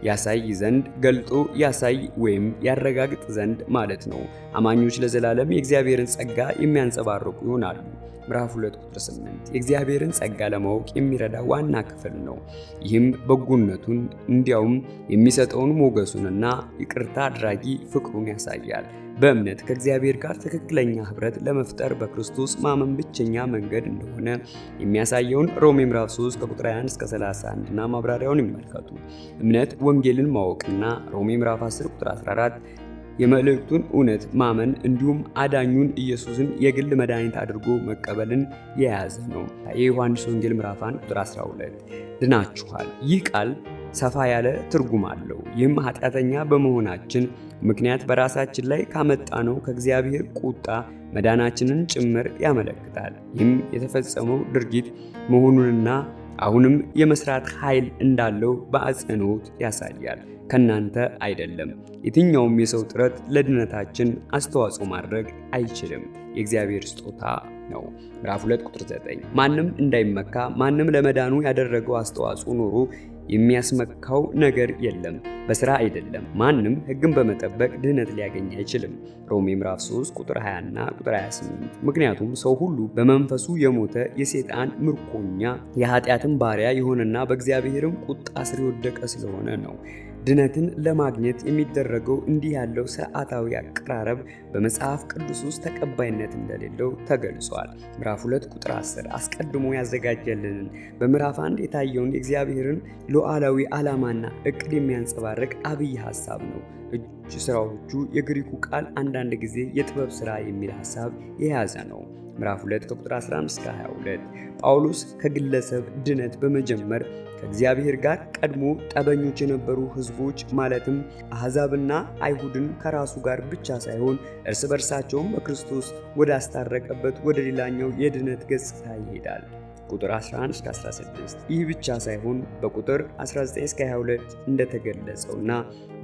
ያሳይ ዘንድ ገልጦ ያሳይ ወይም ያረጋግጥ ዘንድ ማለት ነው። አማኞች ለዘላለም የእግዚአብሔርን ጸጋ የሚያንጸባርቁ ይሆናሉ። ምዕራፍ 2 ቁጥር 8 የእግዚአብሔርን ጸጋ ለማወቅ የሚረዳ ዋና ክፍል ነው። ይህም በጎነቱን እንዲያውም የሚሰጠውን ሞገሱንና ይቅርታ አድራጊ ፍቅሩን ያሳያል። በእምነት ከእግዚአብሔር ጋር ትክክለኛ ኅብረት ለመፍጠር በክርስቶስ ማመን ብቸኛ መንገድ እንደሆነ የሚያሳየውን ሮሜ ምዕራፍ 3 ከቁጥር 21 እስከ 31 እና ማብራሪያውን ይመልከቱ። እምነት ወንጌልን ማወቅና ሮሜ ምዕራፍ 10 ቁጥር 14 የመልእክቱን እውነት ማመን እንዲሁም አዳኙን ኢየሱስን የግል መድኃኒት አድርጎ መቀበልን የያዘ ነው። የዮሐንስ ወንጌል ምዕራፍ 1 ቁጥር 12 ድናችኋል። ይህ ቃል ሰፋ ያለ ትርጉም አለው። ይህም ኃጢአተኛ በመሆናችን ምክንያት በራሳችን ላይ ካመጣነው ከእግዚአብሔር ቁጣ መዳናችንን ጭምር ያመለክታል። ይህም የተፈጸመው ድርጊት መሆኑንና አሁንም የመስራት ኃይል እንዳለው በአጽንኦት ያሳያል። ከናንተ አይደለም። የትኛውም የሰው ጥረት ለድነታችን አስተዋጽኦ ማድረግ አይችልም፣ የእግዚአብሔር ስጦታ ነው። ምዕራፍ 2 ቁጥር 9 ማንም እንዳይመካ ማንም ለመዳኑ ያደረገው አስተዋጽኦ ኖሮ የሚያስመካው ነገር የለም። በሥራ አይደለም። ማንም ሕግን በመጠበቅ ድህነት ሊያገኝ አይችልም። ሮሜ ምዕራፍ 3 ቁጥር 20 እና ቁጥር 28 ምክንያቱም ሰው ሁሉ በመንፈሱ የሞተ የሰይጣን ምርኮኛ የኃጢአትን ባሪያ የሆነና በእግዚአብሔርም ቁጣ ስር የወደቀ ስለሆነ ነው። ድነትን ለማግኘት የሚደረገው እንዲህ ያለው ሥርዓታዊ አቀራረብ በመጽሐፍ ቅዱስ ውስጥ ተቀባይነት እንደሌለው ተገልጿል። ምዕራፍ 2 ቁጥር 10 አስቀድሞ ያዘጋጀልንን በምዕራፍ 1 የታየውን የእግዚአብሔርን ሉዓላዊ ዓላማና ዕቅድ የሚያንጸባርቅ አብይ ሐሳብ ነው። እጅ ሥራዎቹ የግሪኩ ቃል አንዳንድ ጊዜ የጥበብ ሥራ የሚል ሐሳብ የያዘ ነው። ምዕራፍ 2 ከቁጥር 15 እስከ 22 ጳውሎስ ከግለሰብ ድነት በመጀመር ከእግዚአብሔር ጋር ቀድሞ ጠበኞች የነበሩ ሕዝቦች ማለትም አሕዛብና አይሁድን ከራሱ ጋር ብቻ ሳይሆን እርስ በርሳቸውም በክርስቶስ ወደ አስታረቀበት ወደ ሌላኛው የድነት ገጽታ ይሄዳል። ቁጥር 11 እስከ 16 ይህ ብቻ ሳይሆን በቁጥር 19 እስከ 22 እንደተገለጸውና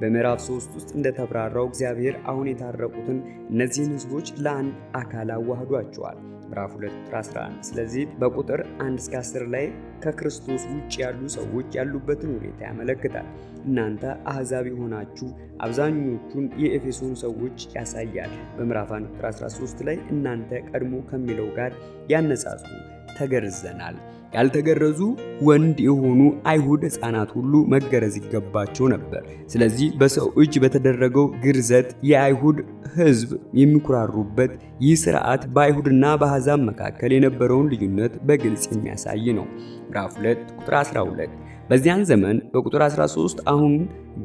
በምዕራፍ 3 ውስጥ እንደተብራራው እግዚአብሔር አሁን የታረቁትን እነዚህን ሕዝቦች ለአንድ አካል አዋህዷቸዋል። ምዕራፍ 2 ቁጥር 11 ስለዚህ በቁጥር 1 እስከ 10 ላይ ከክርስቶስ ውጭ ያሉ ሰዎች ያሉበትን ሁኔታ ያመለክታል። እናንተ አሕዛብ የሆናችሁ አብዛኞቹን የኤፌሶን ሰዎች ያሳያል። በምዕራፍ 1 ቁጥር 13 ላይ እናንተ ቀድሞ ከሚለው ጋር ያነጻጽሩ። ተገርዘናል። ያልተገረዙ ወንድ የሆኑ አይሁድ ሕፃናት ሁሉ መገረዝ ይገባቸው ነበር። ስለዚህ በሰው እጅ በተደረገው ግርዘት የአይሁድ ሕዝብ የሚኩራሩበት ይህ ሥርዓት በአይሁድና በአሕዛብ መካከል የነበረውን ልዩነት በግልጽ የሚያሳይ ነው። ምዕራፍ 2 ቁጥር 12 በዚያን ዘመን በቁጥር 13 አሁን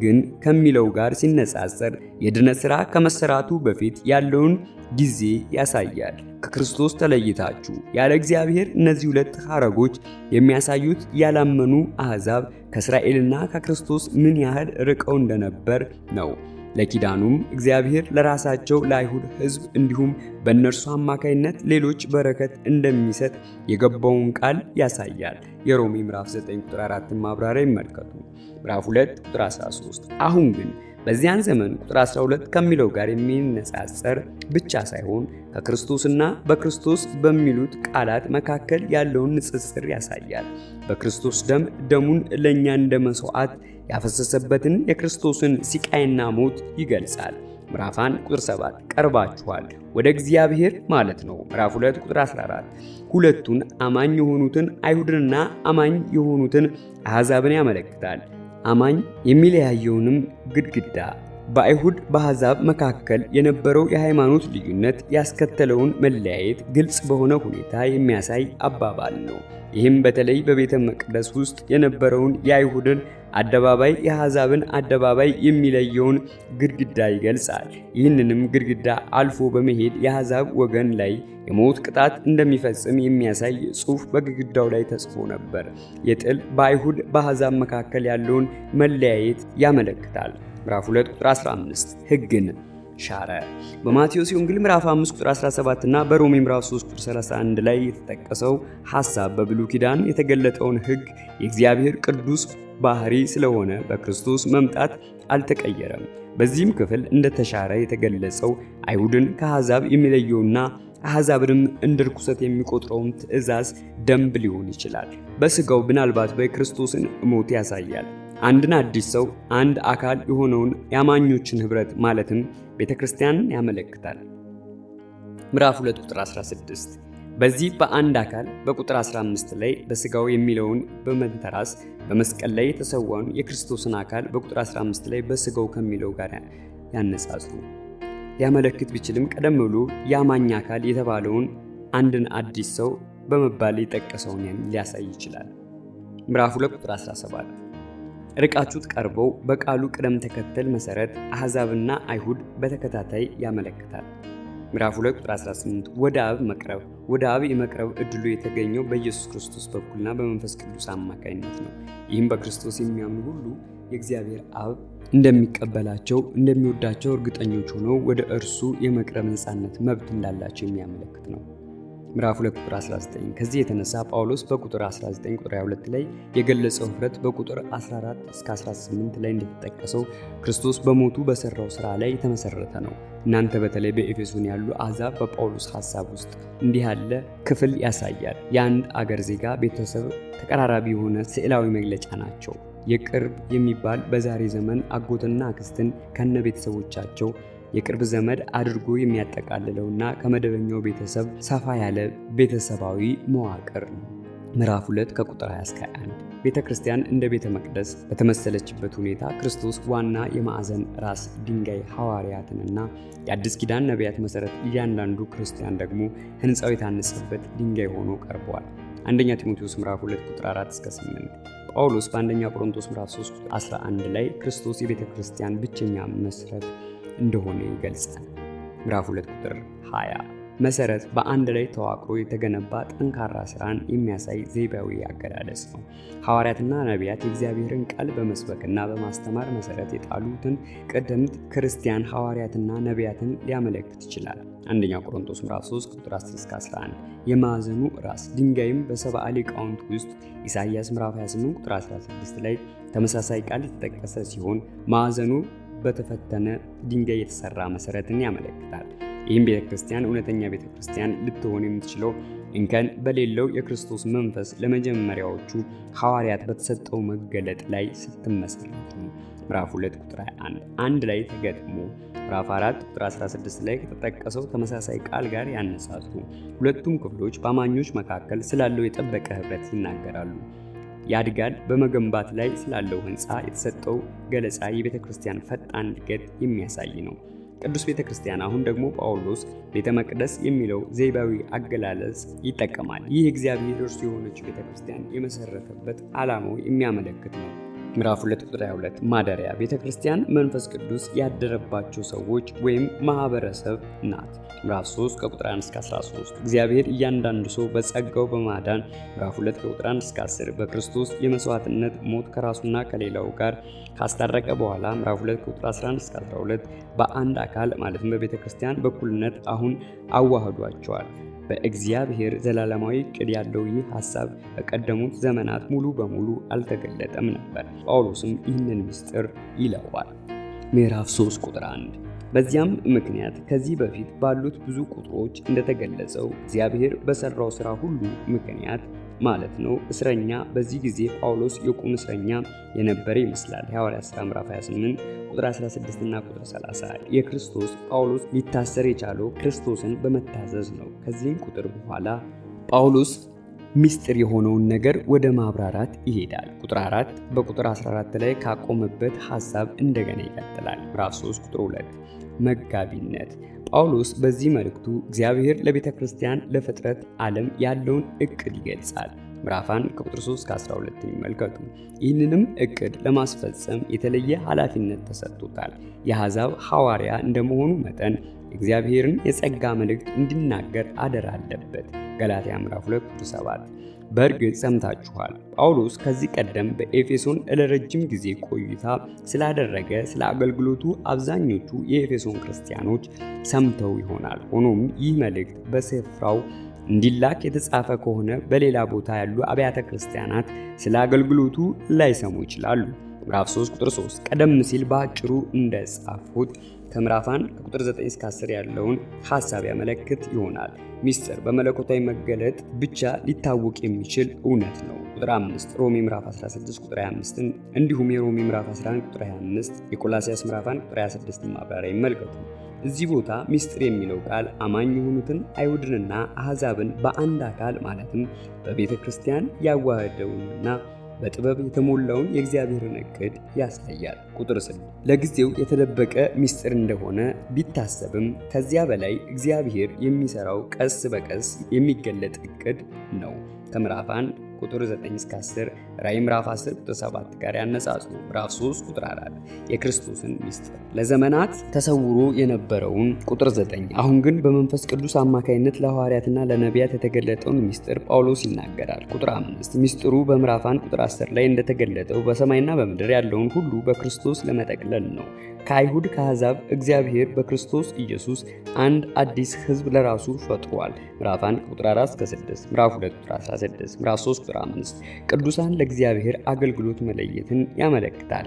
ግን ከሚለው ጋር ሲነጻጸር የድነት ሥራ ከመሰራቱ በፊት ያለውን ጊዜ ያሳያል። ከክርስቶስ ተለይታችሁ ያለ እግዚአብሔር እነዚህ ሁለት ሐረጎች የሚያሳዩት ያላመኑ አሕዛብ ከእስራኤልና ከክርስቶስ ምን ያህል ርቀው እንደነበር ነው። ለኪዳኑም እግዚአብሔር ለራሳቸው ለአይሁድ ሕዝብ እንዲሁም በእነርሱ አማካይነት ሌሎች በረከት እንደሚሰጥ የገባውን ቃል ያሳያል። የሮሜ ምዕራፍ 9 ቁጥር 4 ማብራሪያ ይመልከቱ። ምዕራፍ 2 ቁጥር 13 አሁን ግን በዚያን ዘመን ቁጥር 12 ከሚለው ጋር የሚነጻጸር ብቻ ሳይሆን ከክርስቶስና በክርስቶስ በሚሉት ቃላት መካከል ያለውን ንጽጽር ያሳያል። በክርስቶስ ደም ደሙን ለእኛ እንደ መስዋዕት ያፈሰሰበትን የክርስቶስን ሲቃይና ሞት ይገልጻል። ምዕራፍ 1 ቁጥር 7 ቀርባችኋል ወደ እግዚአብሔር ማለት ነው። ምዕራፍ 2 ቁጥር 14 ሁለቱን አማኝ የሆኑትን አይሁድንና አማኝ የሆኑትን አሕዛብን ያመለክታል። አማኝ የሚለያየውንም ግድግዳ በአይሁድ በአሕዛብ መካከል የነበረው የሃይማኖት ልዩነት ያስከተለውን መለያየት ግልጽ በሆነ ሁኔታ የሚያሳይ አባባል ነው። ይህም በተለይ በቤተ መቅደስ ውስጥ የነበረውን የአይሁድን አደባባይ የአሕዛብን አደባባይ የሚለየውን ግድግዳ ይገልጻል። ይህንንም ግድግዳ አልፎ በመሄድ የአሕዛብ ወገን ላይ የሞት ቅጣት እንደሚፈጽም የሚያሳይ ጽሑፍ በግድግዳው ላይ ተጽፎ ነበር። የጥል በአይሁድ በአሕዛብ መካከል ያለውን መለያየት ያመለክታል። ምዕራፍ 2 ቁጥር 15 ሕግን ሻረ። በማቴዎስ ወንጌል ምዕራፍ 5 ቁጥር 17 እና በሮሜ ምዕራፍ 3 ቁጥር 31 ላይ የተጠቀሰው ሐሳብ በብሉይ ኪዳን የተገለጠውን ሕግ የእግዚአብሔር ቅዱስ ባህሪ ስለሆነ በክርስቶስ መምጣት አልተቀየረም። በዚህም ክፍል እንደተሻረ የተገለጸው አይሁድን ከአሕዛብ የሚለየውና አሕዛብንም እንደ ርኩሰት የሚቆጥረውን ትእዛዝ ደንብ ሊሆን ይችላል። በሥጋው ምናልባት በክርስቶስን ሞት ያሳያል። አንድን አዲስ ሰው አንድ አካል የሆነውን የአማኞችን ኅብረት ማለትም ቤተክርስቲያንን ያመለክታል። ምዕራፍ 2 ቁጥር 16 በዚህ በአንድ አካል በቁጥር 15 ላይ በሥጋው የሚለውን በመንተራስ በመስቀል ላይ የተሰዋውን የክርስቶስን አካል በቁጥር 15 ላይ በሥጋው ከሚለው ጋር ያነጻጽሩ። ሊያመለክት ቢችልም ቀደም ብሎ የአማኝ አካል የተባለውን አንድን አዲስ ሰው በመባል የጠቀሰውን ሊያሳይ ይችላል። ምዕራፍ 2 ቁጥር 17 ርቃችሁት ቀርበው በቃሉ ቅደም ተከተል መሠረት አሕዛብና አይሁድ በተከታታይ ያመለክታል። ምዕራፍ 2 ቁጥር 18 ወደ አብ መቅረብ። ወደ አብ የመቅረብ ዕድሉ የተገኘው በኢየሱስ ክርስቶስ በኩልና በመንፈስ ቅዱስ አማካኝነት ነው። ይህም በክርስቶስ የሚያምኑ ሁሉ የእግዚአብሔር አብ እንደሚቀበላቸው እንደሚወዳቸው እርግጠኞች ሆነው ወደ እርሱ የመቅረብ ነፃነት መብት እንዳላቸው የሚያመለክት ነው። ምዕራፍ 2 ቁጥር 19 ከዚህ የተነሳ ጳውሎስ በቁጥር 19 ቁጥር 22 ላይ የገለጸው ኅብረት በቁጥር 14 እስከ 18 ላይ እንደተጠቀሰው ክርስቶስ በሞቱ በሰራው ሥራ ላይ የተመሰረተ ነው። እናንተ በተለይ በኤፌሶን ያሉ አሕዛብ በጳውሎስ ሐሳብ ውስጥ እንዲህ ያለ ክፍል ያሳያል። የአንድ አገር ዜጋ ቤተሰብ ተቀራራቢ የሆነ ስዕላዊ መግለጫ ናቸው። የቅርብ የሚባል በዛሬ ዘመን አጎትና አክስትን ከነ ቤተሰቦቻቸው የቅርብ ዘመድ አድርጎ የሚያጠቃልለውና ከመደበኛው ቤተሰብ ሰፋ ያለ ቤተሰባዊ መዋቅር ነው። ምዕራፍ 2 ከቁጥር 20 እስከ 21 ቤተ ክርስቲያን እንደ ቤተ መቅደስ በተመሰለችበት ሁኔታ ክርስቶስ ዋና የማዕዘን ራስ ድንጋይ፣ ሐዋርያትንና የአዲስ ኪዳን ነቢያት መሠረት፣ እያንዳንዱ ክርስቲያን ደግሞ ሕንፃው የታነጸበት ድንጋይ ሆኖ ቀርበዋል። አንደኛ ጢሞቴዎስ ምዕራፍ 2 ቁጥር 4 እስከ 8 ጳውሎስ በአንደኛ ቆሮንቶስ ምዕራፍ 3 ቁጥር 11 ላይ ክርስቶስ የቤተ ክርስቲያን ብቸኛ መሠረት እንደሆነ ይገልጻል። ምዕራፍ 2 ቁጥር 20 መሠረት በአንድ ላይ ተዋቅሮ የተገነባ ጠንካራ ሥራን የሚያሳይ ዘይቤያዊ አገላለጽ ነው። ሐዋርያትና ነቢያት የእግዚአብሔርን ቃል በመስበክና በማስተማር መሠረት የጣሉትን ቀደምት ክርስቲያን ሐዋርያትና ነቢያትን ሊያመለክት ይችላል። አንደኛ ቆሮንቶስ ምዕራፍ 3 ቁጥር 10 እስከ 11 የማዕዘኑ ራስ ድንጋይም በሰብአ ሊቃውንት ውስጥ ኢሳይያስ ምዕራፍ 28 ቁጥር 16 ላይ ተመሳሳይ ቃል የተጠቀሰ ሲሆን ማዕዘኑ በተፈተነ ድንጋይ የተሰራ መሠረትን ያመለክታል። ይህም ቤተክርስቲያን እውነተኛ ቤተክርስቲያን ልትሆን የምትችለው እንከን በሌለው የክርስቶስ መንፈስ ለመጀመሪያዎቹ ሐዋርያት በተሰጠው መገለጥ ላይ ስትመሰረት ነው። ምዕራፍ 2 ቁጥር 21 አንድ ላይ ተገጥሞ ምዕራፍ 4 ቁጥር 16 ላይ ከተጠቀሰው ተመሳሳይ ቃል ጋር ያነጻጽሩ። ሁለቱም ክፍሎች በአማኞች መካከል ስላለው የጠበቀ ኅብረት ይናገራሉ። ያድጋል በመገንባት ላይ ስላለው ሕንፃ የተሰጠው ገለጻ የቤተ ክርስቲያን ፈጣን እድገት የሚያሳይ ነው። ቅዱስ ቤተ ክርስቲያን አሁን ደግሞ ጳውሎስ ቤተ መቅደስ የሚለው ዘይቤያዊ አገላለጽ ይጠቀማል። ይህ እግዚአብሔር እርሱ የሆነችው ቤተ ክርስቲያን የመሰረተበት ዓላማው የሚያመለክት ነው። ምዕራፍ 2 ቁጥር 22 ማደሪያ ቤተ ክርስቲያን መንፈስ ቅዱስ ያደረባቸው ሰዎች ወይም ማህበረሰብ ናት። ምዕራፍ 3 ከቁጥር 1 እስከ 13 እግዚአብሔር እያንዳንዱ ሰው በጸጋው በማዳን ምዕራፍ 2 ከቁጥር 1 እስከ 10 በክርስቶስ የመስዋዕትነት ሞት ከራሱና ከሌላው ጋር ካስታረቀ በኋላ ምዕራፍ 2 ከቁጥር 11 እስከ 12 በአንድ አካል ማለትም በቤተ ክርስቲያን በኩልነት አሁን አዋህዷቸዋል። በእግዚአብሔር ዘላለማዊ ዕቅድ ያለው ይህ ሐሳብ በቀደሙት ዘመናት ሙሉ በሙሉ አልተገለጠም ነበር። ጳውሎስም ይህንን ምስጢር ይለዋል። ምዕራፍ 3 ቁጥር 1። በዚያም ምክንያት ከዚህ በፊት ባሉት ብዙ ቁጥሮች እንደተገለጸው እግዚአብሔር በሰራው ሥራ ሁሉ ምክንያት ማለት ነው እስረኛ በዚህ ጊዜ ጳውሎስ የቁም እስረኛ የነበረ ይመስላል። የሐዋርያት ሥራ ምዕራፍ 28 ቁጥር 16 እና ቁጥር 30። የክርስቶስ ጳውሎስ ሊታሰር የቻለው ክርስቶስን በመታዘዝ ነው። ከዚህም ቁጥር በኋላ ጳውሎስ ሚስጥር የሆነውን ነገር ወደ ማብራራት ይሄዳል። ቁጥር 4 በቁጥር 14 ላይ ካቆመበት ሐሳብ እንደገና ይቀጥላል። ምዕራፍ 3 ቁጥር 2 መጋቢነት። ጳውሎስ በዚህ መልእክቱ እግዚአብሔር ለቤተ ክርስቲያን ለፍጥረት ዓለም ያለውን እቅድ ይገልጻል። ምዕራፍ 1 ከቁጥር 3 እስከ 12 ይመልከቱ። ይህንንም እቅድ ለማስፈጸም የተለየ ኃላፊነት ተሰጥቶታል። የአሕዛብ ሐዋርያ እንደመሆኑ መጠን እግዚአብሔርን የጸጋ መልእክት እንዲናገር አደራ አለበት። ገላትያ ምዕራፍ 2 ቁጥር 7። በእርግጥ ሰምታችኋል፣ ጳውሎስ ከዚህ ቀደም በኤፌሶን ለረጅም ጊዜ ቆይታ ስላደረገ ስለ አገልግሎቱ አብዛኞቹ የኤፌሶን ክርስቲያኖች ሰምተው ይሆናል። ሆኖም ይህ መልእክት በስፍራው እንዲላክ የተጻፈ ከሆነ በሌላ ቦታ ያሉ አብያተ ክርስቲያናት ስለ አገልግሎቱ ላይሰሙ ይችላሉ። ምዕራፍ 3 ቁጥር 3 ቀደም ሲል በአጭሩ እንደጻፉት ከምዕራፍ 1 ከቁጥር 9 እስከ 10 ያለውን ሐሳብ ያመለክት ይሆናል። ሚስጥር በመለኮታዊ መገለጥ ብቻ ሊታወቅ የሚችል እውነት ነው። ቁጥር 5 ሮሜ ምዕራፍ 16 ቁጥር 25 እንዲሁም የሮሜ ምዕራፍ 11 ቁጥር 25 የቆላስይስ ምዕራፍ 1 ቁጥር 26 ማብራሪያ ይመልከቱ። እዚህ ቦታ ሚስጥር የሚለው ቃል አማኝ የሆኑትን አይሁድንና አሕዛብን በአንድ አካል ማለትም በቤተ ክርስቲያን ያዋህደውንና በጥበብ የተሞላውን የእግዚአብሔርን እቅድ ያሳያል። ቁጥር 6 ለጊዜው የተደበቀ ሚስጥር እንደሆነ ቢታሰብም ከዚያ በላይ እግዚአብሔር የሚሰራው ቀስ በቀስ የሚገለጥ እቅድ ነው። ከምዕራፍ 1 ቁጥር 9 እስከ 10 ራዕይ ምዕራፍ 10 ቁጥር 7 ጋር ያነጻጽሩ። ምዕራፍ 3 ቁጥር 4 የክርስቶስን ሚስጥር ለዘመናት ተሰውሮ የነበረውን ቁጥር 9 አሁን ግን በመንፈስ ቅዱስ አማካይነት ለሐዋርያትና ለነቢያት የተገለጠውን ሚስጥር ጳውሎስ ይናገራል። ቁጥር 5 ሚስጥሩ በምዕራፍ 1 ቁጥር 10 ላይ እንደተገለጠው በሰማይና በምድር ያለውን ሁሉ በክርስቶስ ለመጠቅለል ነው። ከአይሁድ ከአሕዛብ እግዚአብሔር በክርስቶስ ኢየሱስ አንድ አዲስ ሕዝብ ለራሱ ፈጥሯል። ምዕራፍ 1 ቁጥር 4 እስከ 6፣ ምዕራፍ 2 ቁጥር 16፣ ምዕራፍ 3 ቁጥር 5 ቅዱሳን ለእግዚአብሔር አገልግሎት መለየትን ያመለክታል።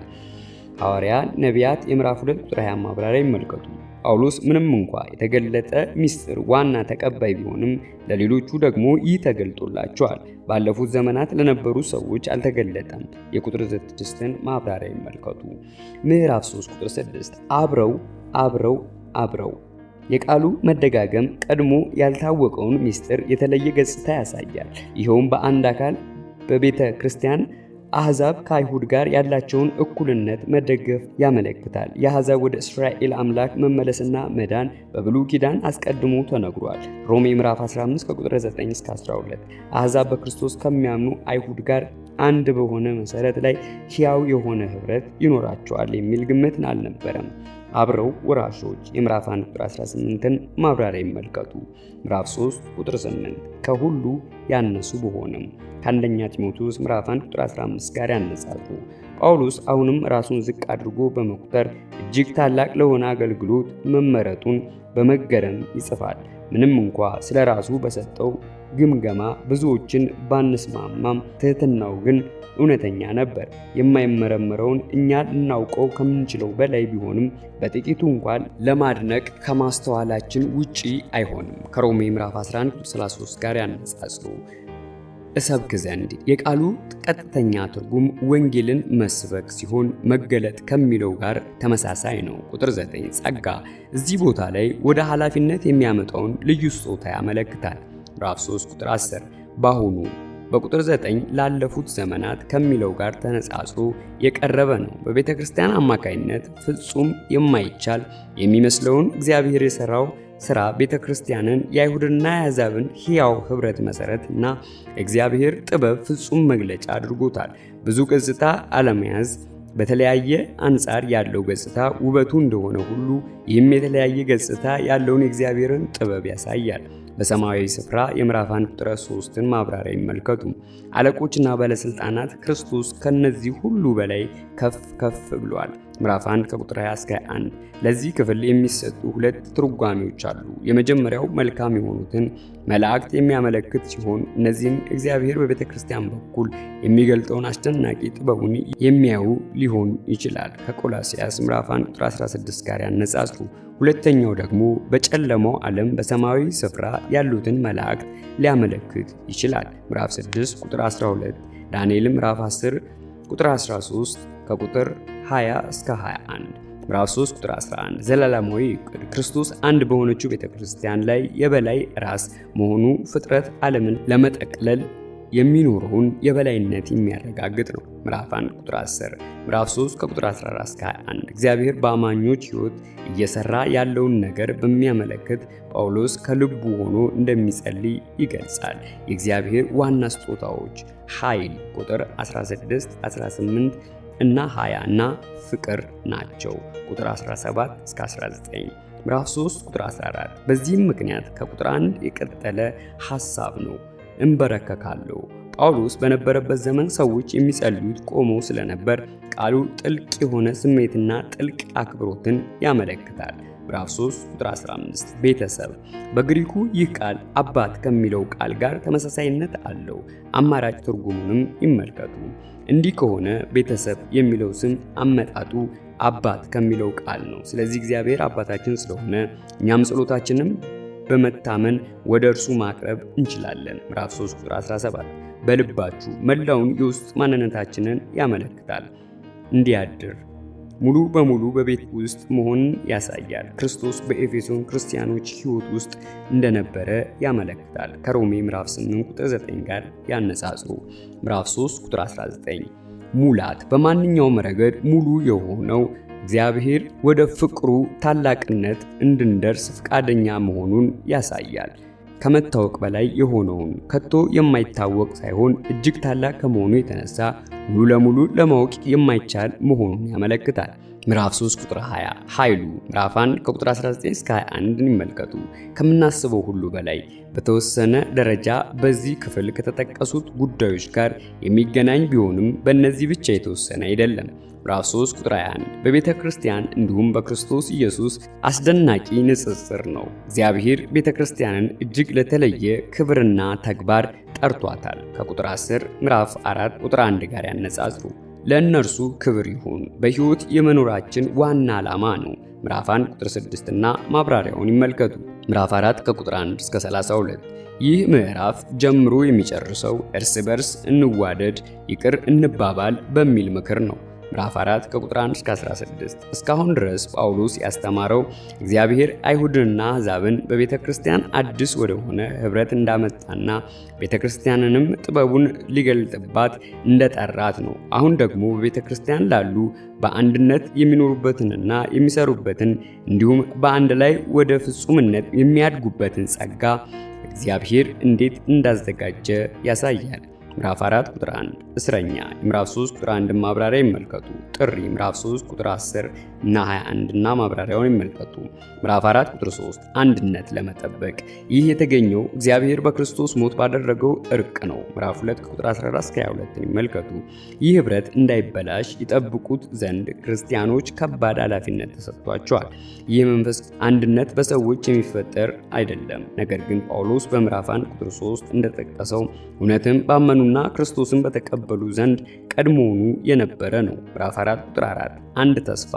ሐዋርያ ነቢያት የምዕራፍ 2 ቁጥር 20 ማብራሪያ ይመልከቱ። ጳውሎስ ምንም እንኳ የተገለጠ ሚስጥር ዋና ተቀባይ ቢሆንም ለሌሎቹ ደግሞ ይህ ተገልጦላቸዋል። ባለፉት ዘመናት ለነበሩ ሰዎች አልተገለጠም። የቁጥር 6ን ማብራሪያ ይመልከቱ። ምዕራፍ 3 ቁጥር 6 አብረው የቃሉ መደጋገም ቀድሞ ያልታወቀውን ሚስጥር የተለየ ገጽታ ያሳያል። ይኸውም በአንድ አካል በቤተ ክርስቲያን አሕዛብ ከአይሁድ ጋር ያላቸውን እኩልነት መደገፍ ያመለክታል። የአሕዛብ ወደ እስራኤል አምላክ መመለስና መዳን በብሉይ ኪዳን አስቀድሞ ተነግሯል። ሮሜ ምዕራፍ 15 ከቁጥር 9 እስከ 12 አሕዛብ በክርስቶስ ከሚያምኑ አይሁድ ጋር አንድ በሆነ መሰረት ላይ ሕያው የሆነ ኅብረት ይኖራቸዋል የሚል ግምት አልነበረም። አብረው ወራሾች የምዕራፍ 1 ቁጥር 18ን ማብራሪያ ይመልከቱ። ምዕራፍ 3 ቁጥር 8 ከሁሉ ያነሱ በሆነም ከአንደኛ ጢሞቴዎስ ምዕራፍ 1 ቁጥር 15 ጋር ያነጻጽሩ። ጳውሎስ አሁንም ራሱን ዝቅ አድርጎ በመቁጠር እጅግ ታላቅ ለሆነ አገልግሎት መመረጡን በመገረም ይጽፋል። ምንም እንኳ ስለ ራሱ በሰጠው ግምገማ ብዙዎችን ባንስማማም ትሕትናው ግን እውነተኛ ነበር። የማይመረመረውን እኛ ልናውቀው ከምንችለው በላይ ቢሆንም በጥቂቱ እንኳን ለማድነቅ ከማስተዋላችን ውጪ አይሆንም። ከሮሜ ምዕራፍ 11 ቁጥር 33 ጋር ያነጻጽሩ። እሰብክ ዘንድ የቃሉ ቀጥተኛ ትርጉም ወንጌልን መስበክ ሲሆን መገለጥ ከሚለው ጋር ተመሳሳይ ነው። ቁጥር 9 ጸጋ እዚህ ቦታ ላይ ወደ ኃላፊነት የሚያመጣውን ልዩ ስጦታ ያመለክታል። ምዕራፍ 3 ቁጥር 10 በአሁኑ በቁጥር 9 ላለፉት ዘመናት ከሚለው ጋር ተነጻጽሮ የቀረበ ነው። በቤተ ክርስቲያን አማካይነት ፍጹም የማይቻል የሚመስለውን እግዚአብሔር የሰራው ሥራ ቤተ ክርስቲያንን የአይሁድና የአሕዛብን ሕያው ኅብረት መሠረት እና እግዚአብሔር ጥበብ ፍጹም መግለጫ አድርጎታል። ብዙ ገጽታ አለመያዝ በተለያየ አንጻር ያለው ገጽታ ውበቱ እንደሆነ ሁሉ ይህም የተለያየ ገጽታ ያለውን የእግዚአብሔርን ጥበብ ያሳያል። በሰማያዊ ስፍራ የምዕራፍ 1 ቁጥር 3ን ማብራሪያ ይመልከቱ። አለቆችና ባለስልጣናት ክርስቶስ ከነዚህ ሁሉ በላይ ከፍ ብሏል። ምዕራፍ 1 ከቁጥር 20 እስከ 21። ለዚህ ክፍል የሚሰጡ ሁለት ትርጓሜዎች አሉ። የመጀመሪያው መልካም የሆኑትን መላእክት የሚያመለክት ሲሆን እነዚህም እግዚአብሔር በቤተ ክርስቲያን በኩል የሚገልጠውን አስደናቂ ጥበቡን የሚያዩ ሊሆን ይችላል። ከቆላስይስ ምዕራፍ 1 ቁጥር 16 ጋር ያነጻጽሩ። ሁለተኛው ደግሞ በጨለማው ዓለም በሰማያዊ ስፍራ ያሉትን መላእክት ሊያመለክት ይችላል። ምዕራፍ 6 ቁጥር 12፣ ዳንኤል ምዕራፍ 10 ቁጥር 13 ከቁጥር 20 እስከ 21፣ ምዕራፍ 3 ቁጥር 11። ዘላለማዊ ዕቅድ ክርስቶስ አንድ በሆነችው ቤተክርስቲያን ላይ የበላይ ራስ መሆኑ ፍጥረት ዓለምን ለመጠቅለል የሚኖረውን የበላይነት የሚያረጋግጥ ነው። ምዕራፍ 1 ቁጥር 10፣ ምዕራፍ 3 ከቁጥር 14 እስከ 21። እግዚአብሔር በአማኞች ሕይወት እየሰራ ያለውን ነገር በሚያመለክት ጳውሎስ ከልቡ ሆኖ እንደሚጸልይ ይገልጻል። የእግዚአብሔር ዋና ስጦታዎች ኃይል ቁጥር 16፣ 18 እና 20 እና ፍቅር ናቸው ቁጥር 17 እስከ 19። ምዕራፍ 3 ቁጥር 14። በዚህም ምክንያት ከቁጥር 1 የቀጠለ ሐሳብ ነው። እንበረከካለሁ። ጳውሎስ በነበረበት ዘመን ሰዎች የሚጸልዩት ቆመው ስለነበር ቃሉ ጥልቅ የሆነ ስሜትና ጥልቅ አክብሮትን ያመለክታል። ምዕራፍ 3 ቁጥር 15። ቤተሰብ በግሪኩ ይህ ቃል አባት ከሚለው ቃል ጋር ተመሳሳይነት አለው። አማራጭ ትርጉሙንም ይመልከቱ። እንዲህ ከሆነ ቤተሰብ የሚለው ስም አመጣጡ አባት ከሚለው ቃል ነው። ስለዚህ እግዚአብሔር አባታችን ስለሆነ እኛም ጸሎታችንም በመታመን ወደ እርሱ ማቅረብ እንችላለን። ምዕራፍ 3 ቁጥር 17። በልባችሁ መላውን የውስጥ ማንነታችንን ያመለክታል። እንዲያድር ሙሉ በሙሉ በቤት ውስጥ መሆንን ያሳያል። ክርስቶስ በኤፌሶን ክርስቲያኖች ሕይወት ውስጥ እንደነበረ ያመለክታል። ከሮሜ ምዕራፍ 8 ቁጥር 9 ጋር ያነጻጽሩ። ምዕራፍ 3 ቁጥር 19። ሙላት በማንኛውም ረገድ ሙሉ የሆነው እግዚአብሔር ወደ ፍቅሩ ታላቅነት እንድንደርስ ፈቃደኛ መሆኑን ያሳያል። ከመታወቅ በላይ የሆነውን ከቶ የማይታወቅ ሳይሆን እጅግ ታላቅ ከመሆኑ የተነሳ ሙሉ ለሙሉ ለማወቅ የማይቻል መሆኑን ያመለክታል። ምዕራፍ 3 ቁጥር 20። ኃይሉ ምዕራፍ 1 ከቁጥር 19 እስከ 21 እንመልከቱ። ከምናስበው ሁሉ በላይ በተወሰነ ደረጃ በዚህ ክፍል ከተጠቀሱት ጉዳዮች ጋር የሚገናኝ ቢሆንም በእነዚህ ብቻ የተወሰነ አይደለም። ምዕራፍ 3 ቁጥር 21 በቤተ ክርስቲያን እንዲሁም በክርስቶስ ኢየሱስ አስደናቂ ንጽጽር ነው። እግዚአብሔር ቤተ ክርስቲያንን እጅግ ለተለየ ክብርና ተግባር ጠርቷታል። ከቁጥር 10 ምዕራፍ 4 ቁጥር 1 ጋር ያነጻጽሩ። ለእነርሱ ክብር ይሁን በሕይወት የመኖራችን ዋና ዓላማ ነው። ምዕራፍ 1 ቁጥር 6 እና ማብራሪያውን ይመልከቱ። ምዕራፍ 4 ከቁጥር 1 እስከ 32። ይህ ምዕራፍ ጀምሮ የሚጨርሰው እርስ በርስ እንዋደድ፣ ይቅር እንባባል በሚል ምክር ነው። ምዕራፍ 4 ከቁጥር 1 እስከ 16። እስካሁን ድረስ ጳውሎስ ያስተማረው እግዚአብሔር አይሁድንና አሕዛብን በቤተ ክርስቲያን አዲስ ወደሆነ ኅብረት እንዳመጣና ቤተ ክርስቲያንንም ጥበቡን ሊገልጥባት እንደጠራት ነው። አሁን ደግሞ በቤተ ክርስቲያን ላሉ በአንድነት የሚኖሩበትንና የሚሰሩበትን እንዲሁም በአንድ ላይ ወደ ፍጹምነት የሚያድጉበትን ጸጋ እግዚአብሔር እንዴት እንዳዘጋጀ ያሳያል። ምዕራፍ 4 ቁጥር 1 እስረኛ ምዕራፍ 3 ቁጥር 1 ማብራሪያ ይመልከቱ። ጥሪ ምዕራፍ 3 ቁጥር 10 እና 21 እና ማብራሪያውን ይመልከቱ። ምዕራፍ 4 ቁጥር 3 አንድነት ለመጠበቅ ይህ የተገኘው እግዚአብሔር በክርስቶስ ሞት ባደረገው እርቅ ነው። ምዕራፍ 2 ቁጥር 14 እስከ 22 ይመልከቱ። ይህ ኅብረት እንዳይበላሽ ይጠብቁት ዘንድ ክርስቲያኖች ከባድ ኃላፊነት ተሰጥቷቸዋል። ይህ መንፈስ አንድነት በሰዎች የሚፈጠር አይደለም። ነገር ግን ጳውሎስ በምዕራፍ 1 ቁጥር 3 እንደጠቀሰው እውነትም ባመኑና ክርስቶስን በተቀበሉ ዘንድ ቀድሞውኑ የነበረ ነው። ምዕራፍ 4 ቁጥር 4 አንድ ተስፋ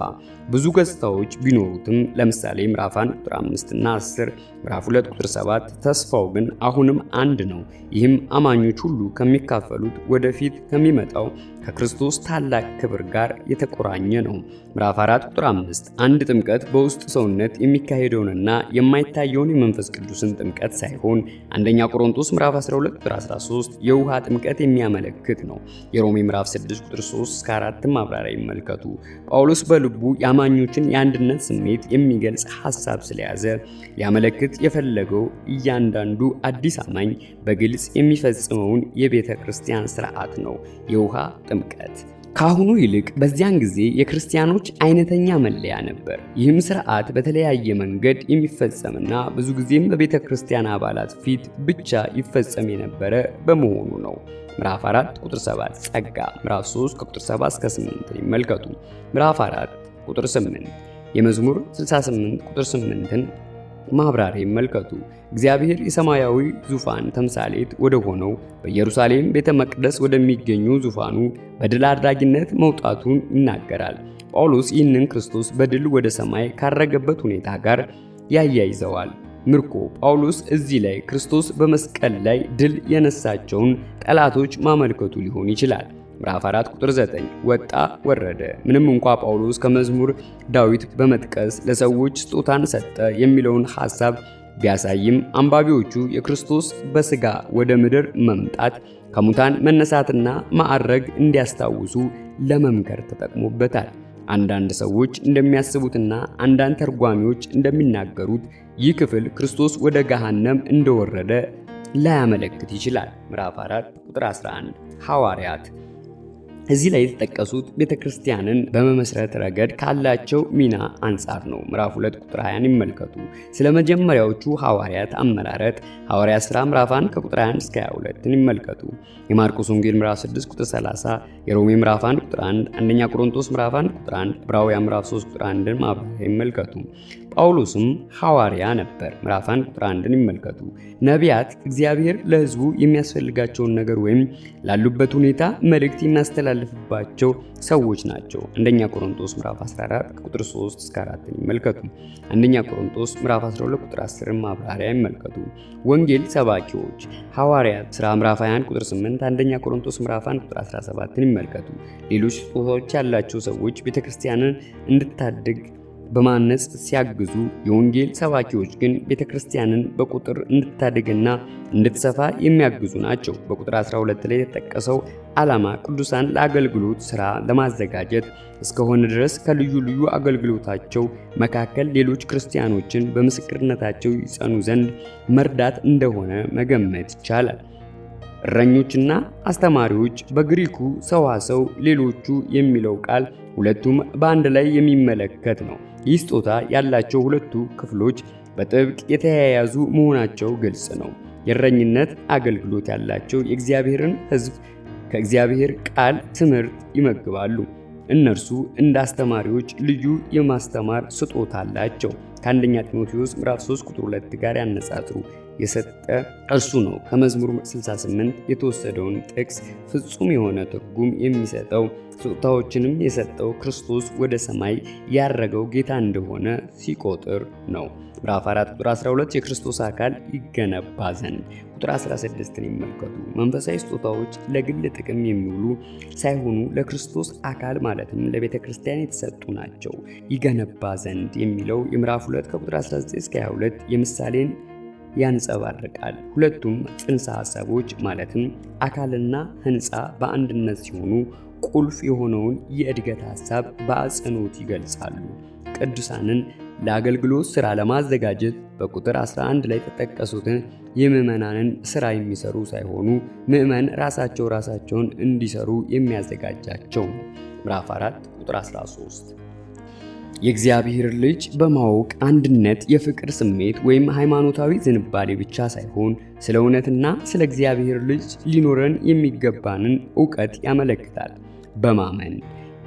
ብዙ ገጽታዎች ቢኖሩትም ለምሳሌ ምዕራፍ 1 ቁጥር 5 እና 10፣ ምዕራፍ 2 ቁጥር 7 ተስፋው ግን አሁንም አንድ ነው። ይህም አማኞች ሁሉ ከሚካፈሉት ወደፊት ከሚመጣው ከክርስቶስ ታላቅ ክብር ጋር የተቆራኘ ነው። ምዕራፍ 4 ቁጥር 5 አንድ ጥምቀት በውስጥ ሰውነት የሚካሄደውንና የማይታየውን የመንፈስ ቅዱስን ጥምቀት ሳይሆን አንደኛ ቆሮንቶስ ምዕራፍ 12 ቁጥር 13 የውሃ ጥምቀት የሚያመለክት ነው። የሮሜ ምዕራፍ 6 ቁጥር 3 እስከ 4 ማብራሪያ ይመልከቱ። ጳውሎስ በልቡ የአማኞችን የአንድነት ስሜት የሚገልጽ ሐሳብ ስለያዘ ሊያመለክት የፈለገው እያንዳንዱ አዲስ አማኝ በግልጽ የሚፈጽመውን የቤተ ክርስቲያን ሥርዓት ነው፣ የውሃ ጥምቀት። ከአሁኑ ይልቅ በዚያን ጊዜ የክርስቲያኖች አይነተኛ መለያ ነበር። ይህም ሥርዓት በተለያየ መንገድ የሚፈጸምና ብዙ ጊዜም በቤተ ክርስቲያን አባላት ፊት ብቻ ይፈጸም የነበረ በመሆኑ ነው። ምዕራፍ 4 ቁጥር 7 ጸጋ ምዕራፍ 3 ከቁጥር 7 እስከ 8 ይመልከቱ። ምዕራፍ 4 ቁጥር 8፣ የመዝሙር 68 ቁጥር 8ን ማብራሪያ ይመልከቱ። እግዚአብሔር የሰማያዊ ዙፋን ተምሳሌት ወደ ሆነው በኢየሩሳሌም ቤተ መቅደስ ወደሚገኙ ዙፋኑ በድል አድራጊነት መውጣቱን ይናገራል። ጳውሎስ ይህንን ክርስቶስ በድል ወደ ሰማይ ካረገበት ሁኔታ ጋር ያያይዘዋል። ምርኮ ጳውሎስ እዚህ ላይ ክርስቶስ በመስቀል ላይ ድል የነሳቸውን ጠላቶች ማመልከቱ ሊሆን ይችላል። ምዕራፍ 4 ቁጥር 9 ወጣ ወረደ። ምንም እንኳ ጳውሎስ ከመዝሙር ዳዊት በመጥቀስ ለሰዎች ስጦታን ሰጠ የሚለውን ሐሳብ ቢያሳይም አንባቢዎቹ የክርስቶስ በሥጋ ወደ ምድር መምጣት ከሙታን መነሳትና ማዕረግ እንዲያስታውሱ ለመምከር ተጠቅሞበታል። አንዳንድ ሰዎች እንደሚያስቡትና አንዳንድ ተርጓሚዎች እንደሚናገሩት ይህ ክፍል ክርስቶስ ወደ ገሃነም እንደወረደ ላያመለክት ይችላል። ምዕራፍ 4 ቁጥር 11 ሐዋርያት እዚህ ላይ የተጠቀሱት ቤተክርስቲያንን በመመስረት ረገድ ካላቸው ሚና አንጻር ነው። ምዕራፍ 2 ቁጥር 20 ይመልከቱ። ስለ መጀመሪያዎቹ ሐዋርያት አመራረጥ ሐዋርያት ሥራ ምዕራፍ 1 ከቁጥር 21 እስከ 22 ይመልከቱ። የማርቆስ ወንጌል ምዕራፍ 6 ቁጥር 30፣ የሮሜ ምዕራፍ 1 ቁጥር 1፣ አንደኛ ቆሮንቶስ ምዕራፍ 1 ቁጥር 1፣ ዕብራውያን ምዕራፍ 3 ቁጥር 1ን ማብራሪያ ይመልከቱ። ጳውሎስም ሐዋርያ ነበር። ምዕራፍ 1 ቁጥር 1ን ይመልከቱ። ነቢያት እግዚአብሔር ለሕዝቡ የሚያስፈልጋቸውን ነገር ወይም ላሉበት ሁኔታ መልእክት የሚያስተላልፍባቸው ሰዎች ናቸው። አንደኛ ቆሮንቶስ ምዕራፍ 14 ቁጥር 3 እስከ 4ን ይመልከቱ። አንደኛ ቆሮንቶስ ምዕራፍ 12 ቁጥር 10ን ማብራሪያ ይመልከቱ። ወንጌል ሰባኪዎች ሐዋርያት ሥራ ምዕራፍ 21 ቁጥር 8፣ አንደኛ ቆሮንቶስ ምዕራፍ 1 ቁጥር 17ን ይመልከቱ። ሌሎች ስጦታዎች ያላቸው ሰዎች ቤተክርስቲያንን እንድታድግ በማነጽ ሲያግዙ፣ የወንጌል ሰባኪዎች ግን ቤተክርስቲያንን በቁጥር እንድታድግና እንድትሰፋ የሚያግዙ ናቸው። በቁጥር 12 ላይ የተጠቀሰው ዓላማ ቅዱሳን ለአገልግሎት ሥራ ለማዘጋጀት እስከሆነ ድረስ ከልዩ ልዩ አገልግሎታቸው መካከል ሌሎች ክርስቲያኖችን በምስክርነታቸው ይጸኑ ዘንድ መርዳት እንደሆነ መገመት ይቻላል። እረኞችና አስተማሪዎች በግሪኩ ሰዋሰው ሌሎቹ የሚለው ቃል ሁለቱም በአንድ ላይ የሚመለከት ነው። ይህ ስጦታ ያላቸው ሁለቱ ክፍሎች በጥብቅ የተያያዙ መሆናቸው ግልጽ ነው። የእረኝነት አገልግሎት ያላቸው የእግዚአብሔርን ሕዝብ ከእግዚአብሔር ቃል ትምህርት ይመግባሉ። እነርሱ እንደ አስተማሪዎች ልዩ የማስተማር ስጦታ አላቸው። ከአንደኛ ጢሞቴዎስ ምዕራፍ 3 ቁጥር 2 ጋር ያነጻጽሩ። የሰጠ እርሱ ነው። ከመዝሙር 68 የተወሰደውን ጥቅስ ፍጹም የሆነ ትርጉም የሚሰጠው ስጦታዎችንም የሰጠው ክርስቶስ ወደ ሰማይ ያረገው ጌታ እንደሆነ ሲቆጥር ነው። ምዕራፍ 4 ቁጥር 12 የክርስቶስ አካል ይገነባ ዘንድ። ቁጥር 16ን ይመልከቱ። መንፈሳዊ ስጦታዎች ለግል ጥቅም የሚውሉ ሳይሆኑ ለክርስቶስ አካል ማለትም ለቤተ ክርስቲያን የተሰጡ ናቸው። ይገነባ ዘንድ የሚለው የምዕራፍ 2 ከቁጥር 19 እስከ 22 የምሳሌን ያንጸባርቃል። ሁለቱም ጽንሰ ሐሳቦች ማለትም አካልና ሕንፃ በአንድነት ሲሆኑ ቁልፍ የሆነውን የእድገት ሐሳብ በአጽንኦት ይገልጻሉ። ቅዱሳንን ለአገልግሎት ሥራ ለማዘጋጀት በቁጥር 11 ላይ የተጠቀሱትን የምዕመናንን ሥራ የሚሰሩ ሳይሆኑ ምዕመን ራሳቸውን እንዲሰሩ የሚያዘጋጃቸው ነው። ምዕራፍ 4 ቁጥር 13 የእግዚአብሔር ልጅ በማወቅ አንድነት የፍቅር ስሜት ወይም ሃይማኖታዊ ዝንባሌ ብቻ ሳይሆን ስለ እውነትና ስለ እግዚአብሔር ልጅ ሊኖረን የሚገባንን ዕውቀት ያመለክታል። በማመን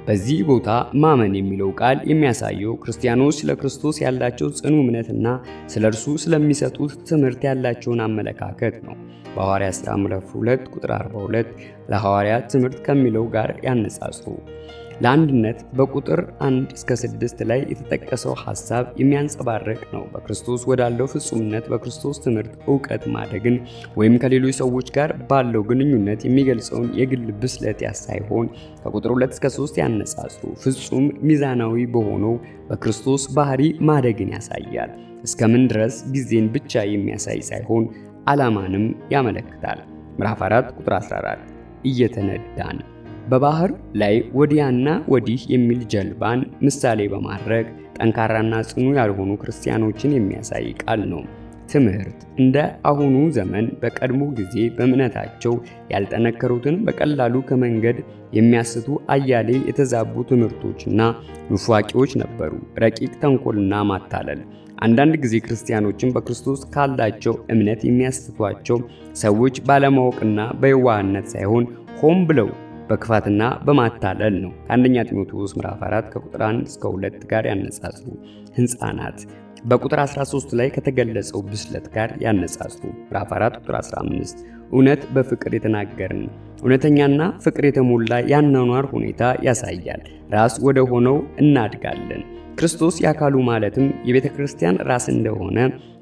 በዚህ ቦታ ማመን የሚለው ቃል የሚያሳየው ክርስቲያኖች ስለ ክርስቶስ ያላቸው ጽኑ እምነትና ስለ እርሱ ስለሚሰጡት ትምህርት ያላቸውን አመለካከት ነው። በሐዋርያት ሥራ ምዕራፍ 2 ቁጥር 42 ለሐዋርያት ትምህርት ከሚለው ጋር ያነጻጽሩ። ለአንድነት በቁጥር 1 እስከ 6 ላይ የተጠቀሰው ሐሳብ የሚያንጸባርቅ ነው። በክርስቶስ ወዳለው ፍጹምነት በክርስቶስ ትምህርት ዕውቀት ማደግን ወይም ከሌሎች ሰዎች ጋር ባለው ግንኙነት የሚገልጸውን የግል ብስለት ሳይሆን ከቁጥር 2 እስከ 3 ያነጻጽሩ። ፍጹም ሚዛናዊ በሆነው በክርስቶስ ባህሪ ማደግን ያሳያል። እስከምን ድረስ ጊዜን ብቻ የሚያሳይ ሳይሆን ዓላማንም ያመለክታል። ምዕራፍ 4 ቁጥር 14 እየተነዳን በባህር ላይ ወዲያና ወዲህ የሚል ጀልባን ምሳሌ በማድረግ ጠንካራና ጽኑ ያልሆኑ ክርስቲያኖችን የሚያሳይ ቃል ነው። ትምህርት እንደ አሁኑ ዘመን በቀድሞ ጊዜ በእምነታቸው ያልጠነከሩትን በቀላሉ ከመንገድ የሚያስቱ አያሌ የተዛቡ ትምህርቶችና ኑፋቂዎች ነበሩ። ረቂቅ ተንኮልና ማታለል አንዳንድ ጊዜ ክርስቲያኖችን በክርስቶስ ካላቸው እምነት የሚያስቷቸው ሰዎች ባለማወቅና በየዋህነት ሳይሆን ሆን ብለው በክፋትና በማታለል ነው። ከአንደኛ ጢሞቴዎስ ምዕራፍ 4 ከቁጥር 1 እስከ 2 ጋር ያነጻጽሩ። ሕፃናት በቁጥር 13 ላይ ከተገለጸው ብስለት ጋር ያነጻጽሩ። ምዕራፍ 4 ቁጥር 15 እውነት በፍቅር የተናገርን እውነተኛና ፍቅር የተሞላ ያኗኗር ሁኔታ ያሳያል። ራስ ወደ ሆነው እናድጋለን። ክርስቶስ የአካሉ ማለትም የቤተ ክርስቲያን ራስ እንደሆነ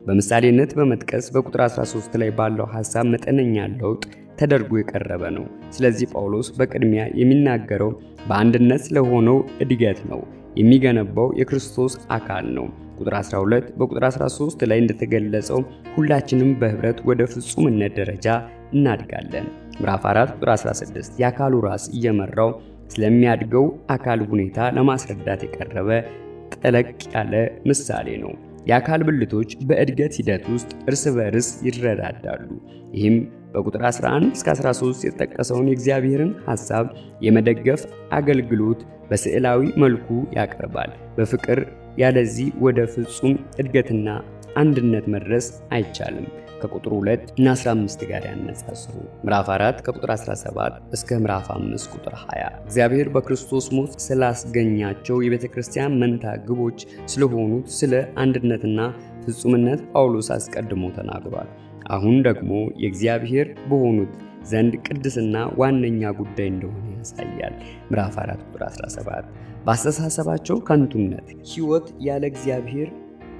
በምሳሌነት በመጥቀስ በቁጥር 13 ላይ ባለው ሐሳብ መጠነኛ ለውጥ ተደርጎ የቀረበ ነው። ስለዚህ ጳውሎስ በቅድሚያ የሚናገረው በአንድነት ስለሆነው እድገት ነው። የሚገነባው የክርስቶስ አካል ነው። ቁጥር 12 በቁጥር 13 ላይ እንደተገለጸው ሁላችንም በህብረት ወደ ፍጹምነት ደረጃ እናድጋለን። ምዕራፍ 4 ቁጥር 16 የአካሉ ራስ እየመራው ስለሚያድገው አካል ሁኔታ ለማስረዳት የቀረበ ጠለቅ ያለ ምሳሌ ነው። የአካል ብልቶች በእድገት ሂደት ውስጥ እርስ በርስ ይረዳዳሉ። ይህም በቁጥር 11 እስከ 13 የተጠቀሰውን የእግዚአብሔርን ሐሳብ የመደገፍ አገልግሎት በስዕላዊ መልኩ ያቀርባል። በፍቅር ያለዚህ ወደ ፍጹም እድገትና አንድነት መድረስ አይቻልም። ከቁጥር 2 እና 15 ጋር ያነጻጽሩ። ምዕራፍ 4 ከቁጥር 17 እስከ ምዕራፍ 5 ቁጥር 20 እግዚአብሔር በክርስቶስ ሞት ስላስገኛቸው የቤተ ክርስቲያን መንታ ግቦች ስለሆኑት ስለ አንድነትና ፍጹምነት ጳውሎስ አስቀድሞ ተናግሯል። አሁን ደግሞ የእግዚአብሔር በሆኑት ዘንድ ቅድስና ዋነኛ ጉዳይ እንደሆነ ያሳያል። ምዕራፍ 4 ቁጥር 17 በአስተሳሰባቸው ከንቱነት ሕይወት ያለ እግዚአብሔር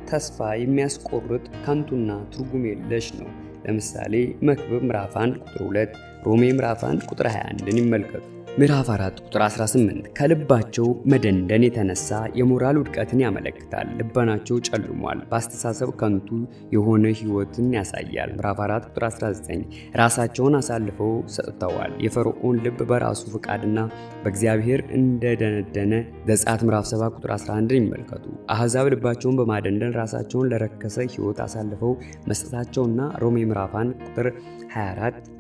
ተስፋ የሚያስቆርጥ ከንቱና ትርጉም የለሽ ነው። ለምሳሌ መክብብ ምዕራፍ 1 ቁጥር 2፣ ሮሜ ምዕራፍ 1 ቁጥር 21ን ይመልከቱ። ምዕራፍ 4 ቁጥር 18 ከልባቸው መደንደን የተነሳ የሞራል ውድቀትን ያመለክታል። ልባናቸው ጨልሟል፣ በአስተሳሰብ ከንቱ የሆነ ሕይወትን ያሳያል። ምዕራፍ 4 ቁጥር 19 ራሳቸውን አሳልፈው ሰጥተዋል። የፈርዖን ልብ በራሱ ፍቃድና በእግዚአብሔር እንደደነደነ ዘጸአት ምዕራፍ 7 ቁጥር 11ን ይመልከቱ። አሕዛብ ልባቸውን በማደንደን ራሳቸውን ለረከሰ ሕይወት አሳልፈው መስጠታቸውና ሮሜ ምዕራፍ 1 ቁጥር 24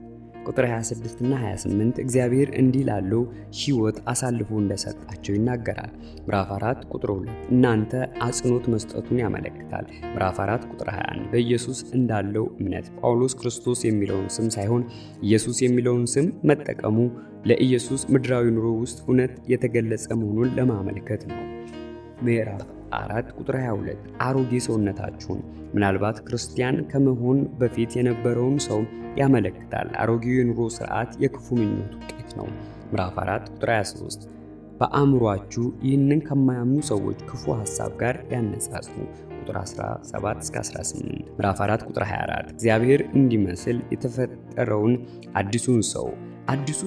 ቁጥር 26 እና 28 እግዚአብሔር እንዲህ ላለው ሕይወት አሳልፎ እንደሰጣቸው ይናገራል። ምዕራፍ 4 ቁጥር 2 እናንተ አጽንኦት መስጠቱን ያመለክታል። ምዕራፍ 4 ቁጥር 21 በኢየሱስ እንዳለው እምነት ጳውሎስ ክርስቶስ የሚለውን ስም ሳይሆን ኢየሱስ የሚለውን ስም መጠቀሙ ለኢየሱስ ምድራዊ ኑሮ ውስጥ እውነት የተገለጸ መሆኑን ለማመልከት ነው። ምዕራፍ 4 ቁጥር 22 አሮጌ ሰውነታችሁን ምናልባት ክርስቲያን ከመሆን በፊት የነበረውን ሰው ያመለክታል። አሮጌው የኑሮ ስርዓት የክፉ ምኞት ውጤት ነው። ምዕራፍ 4 ቁጥር 23 በአእምሯችሁ ይህንን ከማያምኑ ሰዎች ክፉ ሐሳብ ጋር ያነጻጽሩ። ቁጥር 17 እስከ 18 ምዕራፍ 4 ቁጥር 24 እግዚአብሔር እንዲመስል የተፈጠረውን አዲሱ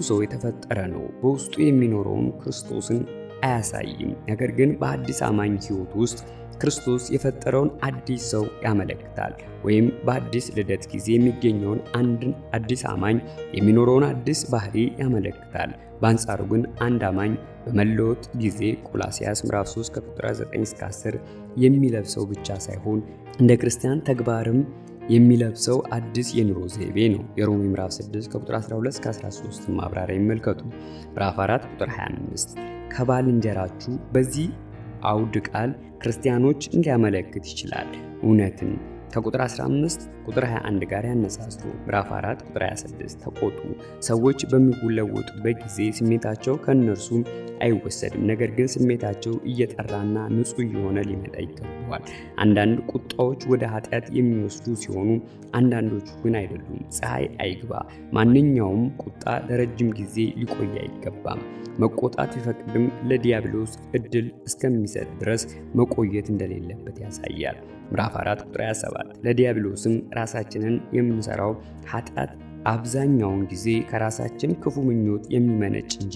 ሰው የተፈጠረ ነው። በውስጡ የሚኖረውን ክርስቶስን አያሳይም። ነገር ግን በአዲስ አማኝ ሕይወት ውስጥ ክርስቶስ የፈጠረውን አዲስ ሰው ያመለክታል። ወይም በአዲስ ልደት ጊዜ የሚገኘውን አንድን አዲስ አማኝ የሚኖረውን አዲስ ባህሪ ያመለክታል። በአንጻሩ ግን አንድ አማኝ በመለወጥ ጊዜ ቆላስይስ ምዕራፍ 3 ከቁጥር 9 እስከ 10 የሚለብሰው ብቻ ሳይሆን እንደ ክርስቲያን ተግባርም የሚለብሰው አዲስ የኑሮ ዘይቤ ነው። የሮሜ ምዕራፍ 6 ከቁጥር 12 እስከ 13 ማብራሪያ ይመልከቱ። ምዕራፍ 4 ቁጥር 25 ከባልንጀራችሁ በዚህ አውድ ቃል ክርስቲያኖች እንዲያመለክት ይችላል። እውነትን ከቁጥር 15 ቁጥር 21 ጋር ያነጻጽሩ። ምዕራፍ 4 ቁጥር 26 ተቆጡ። ሰዎች በሚለወጡበት ጊዜ ስሜታቸው ከእነርሱ አይወሰድም፣ ነገር ግን ስሜታቸው እየጠራና ንጹሕ እየሆነ ሊመጣ ይገባዋል። አንዳንድ ቁጣዎች ወደ ኃጢአት የሚወስዱ ሲሆኑ፣ አንዳንዶቹ ግን አይደሉም። ፀሐይ አይግባ። ማንኛውም ቁጣ ለረጅም ጊዜ ሊቆይ አይገባም። መቆጣት ቢፈቅድም ለዲያብሎስ እድል እስከሚሰጥ ድረስ መቆየት እንደሌለበት ያሳያል። ምዕራፍ 4 ቁጥር 27 ለዲያብሎስም ራሳችንን የምንሰራው ኃጢአት አብዛኛውን ጊዜ ከራሳችን ክፉ ምኞት የሚመነጭ እንጂ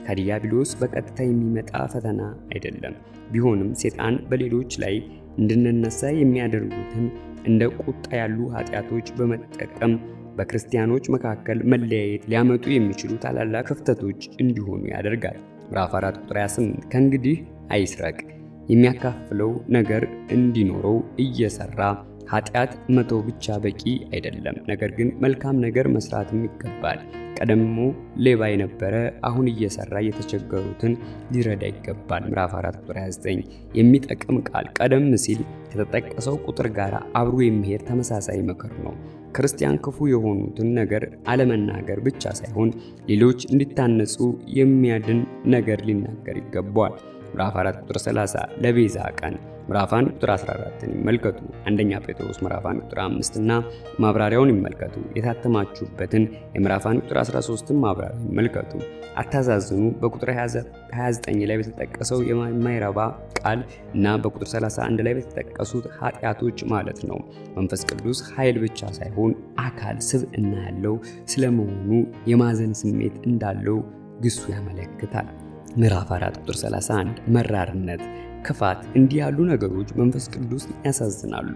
ከዲያብሎስ በቀጥታ የሚመጣ ፈተና አይደለም። ቢሆንም ሰይጣን በሌሎች ላይ እንድንነሳ የሚያደርጉትን እንደ ቁጣ ያሉ ኃጢአቶች በመጠቀም በክርስቲያኖች መካከል መለያየት ሊያመጡ የሚችሉ ታላላቅ ክፍተቶች እንዲሆኑ ያደርጋል። ምዕራፍ 4 ቁጥር 28 ከእንግዲህ አይስረቅ፣ የሚያካፍለው ነገር እንዲኖረው እየሰራ ኃጢአት መተው ብቻ በቂ አይደለም፣ ነገር ግን መልካም ነገር መስራትም ይገባል። ቀደሞ ሌባ የነበረ አሁን እየሰራ የተቸገሩትን ሊረዳ ይገባል። ምዕራፍ 4 ቁጥር 29 የሚጠቅም ቃል ቀደም ሲል ከተጠቀሰው ቁጥር ጋር አብሮ የሚሄድ ተመሳሳይ ምክር ነው። ክርስቲያን ክፉ የሆኑትን ነገር አለመናገር ብቻ ሳይሆን ሌሎች እንዲታነጹ የሚያድን ነገር ሊናገር ይገባዋል። ምዕራፍ 4 ቁጥር 30 ለቤዛ ቀን። ምዕራፍ 1 ቁጥር 14ን ይመልከቱ። አንደኛ ጴጥሮስ ምዕራፍ 1 ቁጥር 5 እና ማብራሪያውን ይመልከቱ። የታተማችሁበትን የምዕራፍ 1 ቁጥር 13ን ማብራሪያ ይመልከቱ። አታዛዝኑ በቁጥር 29 ላይ በተጠቀሰው የማይረባ ቃል እና በቁጥር 31 ላይ በተጠቀሱት ኃጢአቶች ማለት ነው። መንፈስ ቅዱስ ኃይል ብቻ ሳይሆን አካል ስብዕና ያለው ስለመሆኑ የማዘን ስሜት እንዳለው ግሱ ያመለክታል። ምዕራፍ 4 ቁጥር 31 መራርነት፣ ክፋት፣ እንዲህ ያሉ ነገሮች መንፈስ ቅዱስ ያሳዝናሉ።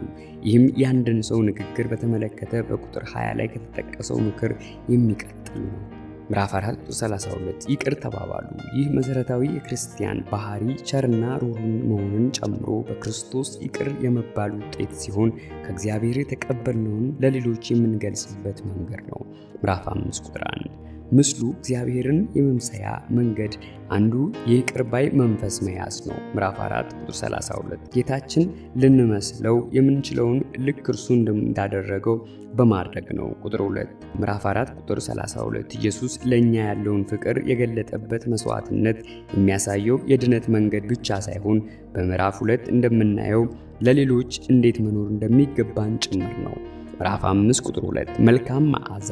ይህም የአንድን ሰው ንግግር በተመለከተ በቁጥር 20 ላይ ከተጠቀሰው ምክር የሚቀጥል ነው። ምዕራፍ 4 ቁጥር 32 ይቅር ተባባሉ። ይህ መሰረታዊ የክርስቲያን ባህሪ ቸርና ሩህሩህ መሆንን ጨምሮ በክርስቶስ ይቅር የመባል ውጤት ሲሆን ከእግዚአብሔር የተቀበልነውን ለሌሎች የምንገልጽበት መንገድ ነው። ምዕራፍ 5 ቁጥር 1 ምስሉ እግዚአብሔርን የመምሰያ መንገድ አንዱ የይቅር ባይ መንፈስ መያዝ ነው። ምዕራፍ 4 ቁጥር 32 ጌታችን ልንመስለው የምንችለውን ልክ እርሱ እንዳደረገው በማድረግ ነው። ቁጥር 2 ምዕራፍ 4 ቁጥር 32 ኢየሱስ ለኛ ያለውን ፍቅር የገለጠበት መስዋዕትነት የሚያሳየው የድነት መንገድ ብቻ ሳይሆን በምዕራፍ 2 እንደምናየው ለሌሎች እንዴት መኖር እንደሚገባን ጭምር ነው። ምዕራፍ 5 ቁጥር 2 መልካም መዓዛ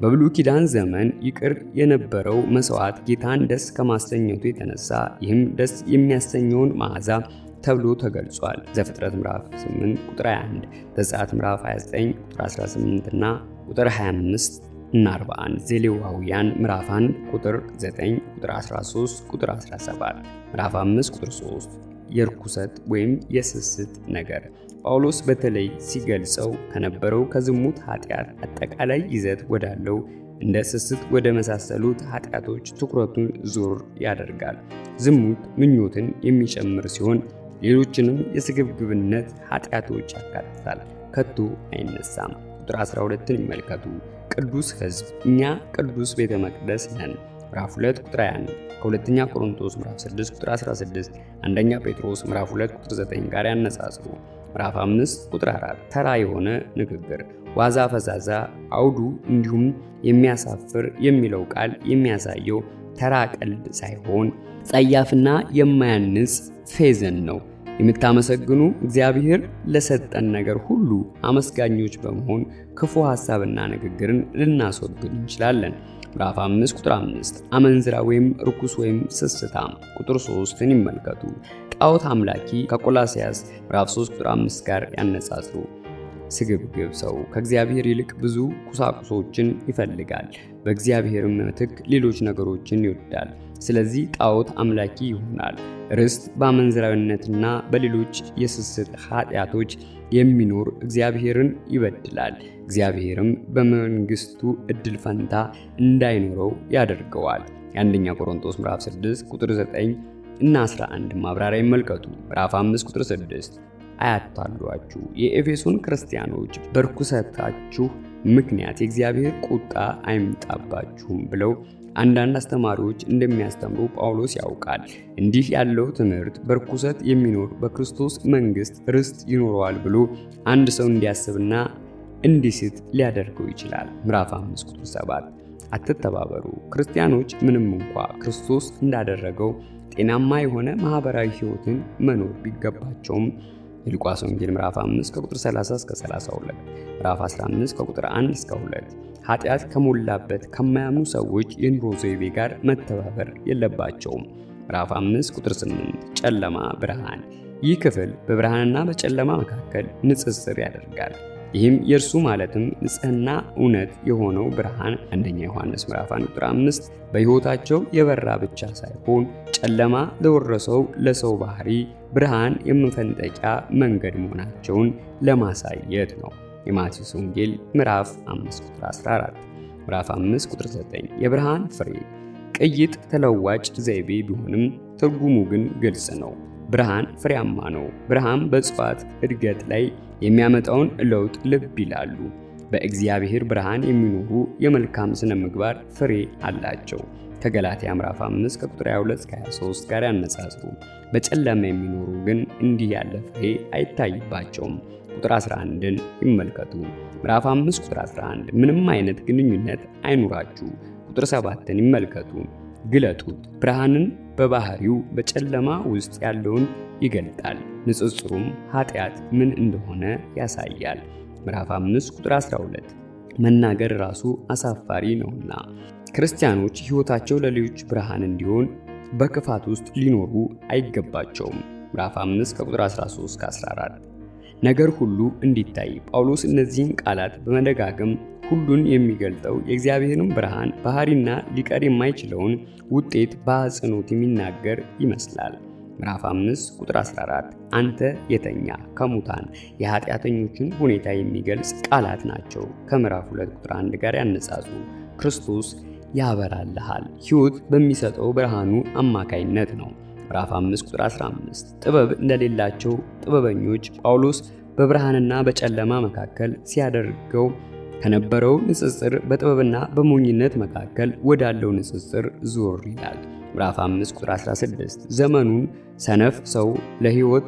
በብሉይ ኪዳን ዘመን ይቅር የነበረው መስዋዕት ጌታን ደስ ከማሰኘቱ የተነሳ ይህም ደስ የሚያሰኘውን መዓዛ ተብሎ ተገልጿል። ዘፍጥረት ምዕራፍ 8 ቁጥር 21፣ ዘጸአት ምዕራፍ 29 ቁጥር 18 እና ቁጥር 25 እና 41፣ ዘሌዋውያን ምዕራፍ 1 ቁጥር 9 ቁጥር 13 ቁጥር 17፣ ምዕራፍ 5 ቁጥር 3 የርኩሰት ወይም የስስት ነገር ጳውሎስ በተለይ ሲገልጸው ከነበረው ከዝሙት ኃጢአት አጠቃላይ ይዘት ወዳለው እንደ ስስት ወደ መሳሰሉት ኃጢአቶች ትኩረቱን ዞር ያደርጋል። ዝሙት ምኞትን የሚጨምር ሲሆን ሌሎችንም የስግብግብነት ኃጢአቶች ያካትታል። ከቶ አይነሳም። ቁጥር 12ን ይመልከቱ። ቅዱስ ሕዝብ፣ እኛ ቅዱስ ቤተ መቅደስ ነን። ምዕራፍ 2 ቁጥር 21 ከሁለተኛ ቆሮንቶስ ምዕራፍ 6 ቁጥር 16 አንደኛ ጴጥሮስ ምዕራፍ 2 ቁጥር 9 ጋር ያነጻጽሩ። ምዕራፍ 5 ቁጥር 4 ተራ የሆነ ንግግር፣ ዋዛ ፈዛዛ አውዱ እንዲሁም የሚያሳፍር የሚለው ቃል የሚያሳየው ተራ ቀልድ ሳይሆን ጸያፍና የማያንጽ ፌዘን ነው። የምታመሰግኑ እግዚአብሔር ለሰጠን ነገር ሁሉ አመስጋኞች በመሆን ክፉ ሐሳብና ንግግርን ልናስወግድ እንችላለን። ምዕራፍ 5 ቁጥር 5 አመንዝራ ወይም ርኩስ ወይም ስስታም ቁጥር 3ን ይመልከቱ። ጣዖት አምላኪ ከቆላስያስ ምዕራፍ 3 ቁጥር 5 ጋር ያነጻጽሩ። ስግብግብ ሰው ከእግዚአብሔር ይልቅ ብዙ ቁሳቁሶችን ይፈልጋል፣ በእግዚአብሔር ምትክ ሌሎች ነገሮችን ይወዳል። ስለዚህ ጣዖት አምላኪ ይሆናል። ርስት በአመንዝራዊነትና በሌሎች የስስት ኃጢአቶች የሚኖር እግዚአብሔርን ይበድላል። እግዚአብሔርም በመንግስቱ እድል ፈንታ እንዳይኖረው ያደርገዋል። የአንደኛ ቆሮንቶስ ምዕራፍ 6 ቁጥር 9 እና 11 ማብራሪያ ይመልከቱ። ምዕራፍ 5 ቁጥር 6 አያታሏችሁ፣ የኤፌሶን ክርስቲያኖች በርኩሰታችሁ ምክንያት የእግዚአብሔር ቁጣ አይምጣባችሁም ብለው አንዳንድ አስተማሪዎች እንደሚያስተምሩ ጳውሎስ ያውቃል። እንዲህ ያለው ትምህርት በርኩሰት የሚኖር በክርስቶስ መንግስት ርስት ይኖረዋል ብሎ አንድ ሰው እንዲያስብና እንዲስት ሊያደርገው ይችላል። ምዕራፍ 5 ቁጥር 7 አትተባበሩ። ክርስቲያኖች ምንም እንኳ ክርስቶስ እንዳደረገው ጤናማ የሆነ ማህበራዊ ህይወትን መኖር ቢገባቸውም የሉቃስ ወንጌል ምዕራፍ 5 ከቁጥር 30 እስከ 32፣ ምዕራፍ 15 ከቁጥር 1 እስከ 2 ኃጢአት ከሞላበት ከማያምኑ ሰዎች የኑሮ ዘይቤ ጋር መተባበር የለባቸውም። ምዕራፍ 5 ቁጥር 8 ጨለማ ብርሃን። ይህ ክፍል በብርሃንና በጨለማ መካከል ንጽጽር ያደርጋል። ይህም የእርሱ ማለትም ንጽህና እውነት የሆነው ብርሃን አንደኛ ዮሐንስ ምዕራፍ 1 ቁጥር 5 በሕይወታቸው የበራ ብቻ ሳይሆን ጨለማ ለወረሰው ለሰው ባህሪ ብርሃን የመፈንጠቂያ መንገድ መሆናቸውን ለማሳየት ነው። የማቴዎስ ወንጌል ምዕራፍ 5 ቁጥር 14፣ ምዕራፍ 5 ቁጥር 9 የብርሃን ፍሬ ቅይጥ ተለዋጭ ዘይቤ ቢሆንም ትርጉሙ ግን ግልጽ ነው። ብርሃን ፍሬያማ ነው። ብርሃን በእጽዋት እድገት ላይ የሚያመጣውን ለውጥ ልብ ይላሉ። በእግዚአብሔር ብርሃን የሚኖሩ የመልካም ስነ ምግባር ፍሬ አላቸው። ከገላትያ ምዕራፍ 5 ከቁጥር 22 እስከ 23 ጋር ያነጻጽሩ። በጨለማ የሚኖሩ ግን እንዲህ ያለ ፍሬ አይታይባቸውም። ቁጥር 11ን ይመልከቱ። ምዕራፍ 5 ቁጥር 11 ምንም አይነት ግንኙነት አይኑራችሁ። ቁጥር 7ን ይመልከቱ። ግለጡት። ብርሃንን በባህሪው በጨለማ ውስጥ ያለውን ይገልጣል። ንጽጽሩም ኃጢአት ምን እንደሆነ ያሳያል። ምዕራፍ 5 ቁጥር 12 መናገር ራሱ አሳፋሪ ነውና ክርስቲያኖች ሕይወታቸው ለሌሎች ብርሃን እንዲሆን በክፋት ውስጥ ሊኖሩ አይገባቸውም። ምዕራፍ 5 ከቁጥር 13 እስከ 14 ነገር ሁሉ እንዲታይ ጳውሎስ እነዚህን ቃላት በመደጋገም ሁሉን የሚገልጠው የእግዚአብሔርን ብርሃን ባህሪና ሊቀር የማይችለውን ውጤት በአጽንኦት የሚናገር ይመስላል። ምዕራፍ 5 ቁጥር 14 አንተ የተኛ ከሙታን የኃጢአተኞችን ሁኔታ የሚገልጽ ቃላት ናቸው። ከምዕራፍ 2 ቁጥር 1 ጋር ያነጻጹ። ክርስቶስ ያበራልሃል ሕይወት በሚሰጠው ብርሃኑ አማካይነት ነው። ምዕራፍ 5 ቁጥር 15 ጥበብ እንደሌላቸው ጥበበኞች ጳውሎስ በብርሃንና በጨለማ መካከል ሲያደርገው ከነበረው ንጽጽር በጥበብና በሞኝነት መካከል ወዳለው ንጽጽር ዞር ይላል። ምዕራፍ 5 ቁጥር 16 ዘመኑን ሰነፍ ሰው ለሕይወት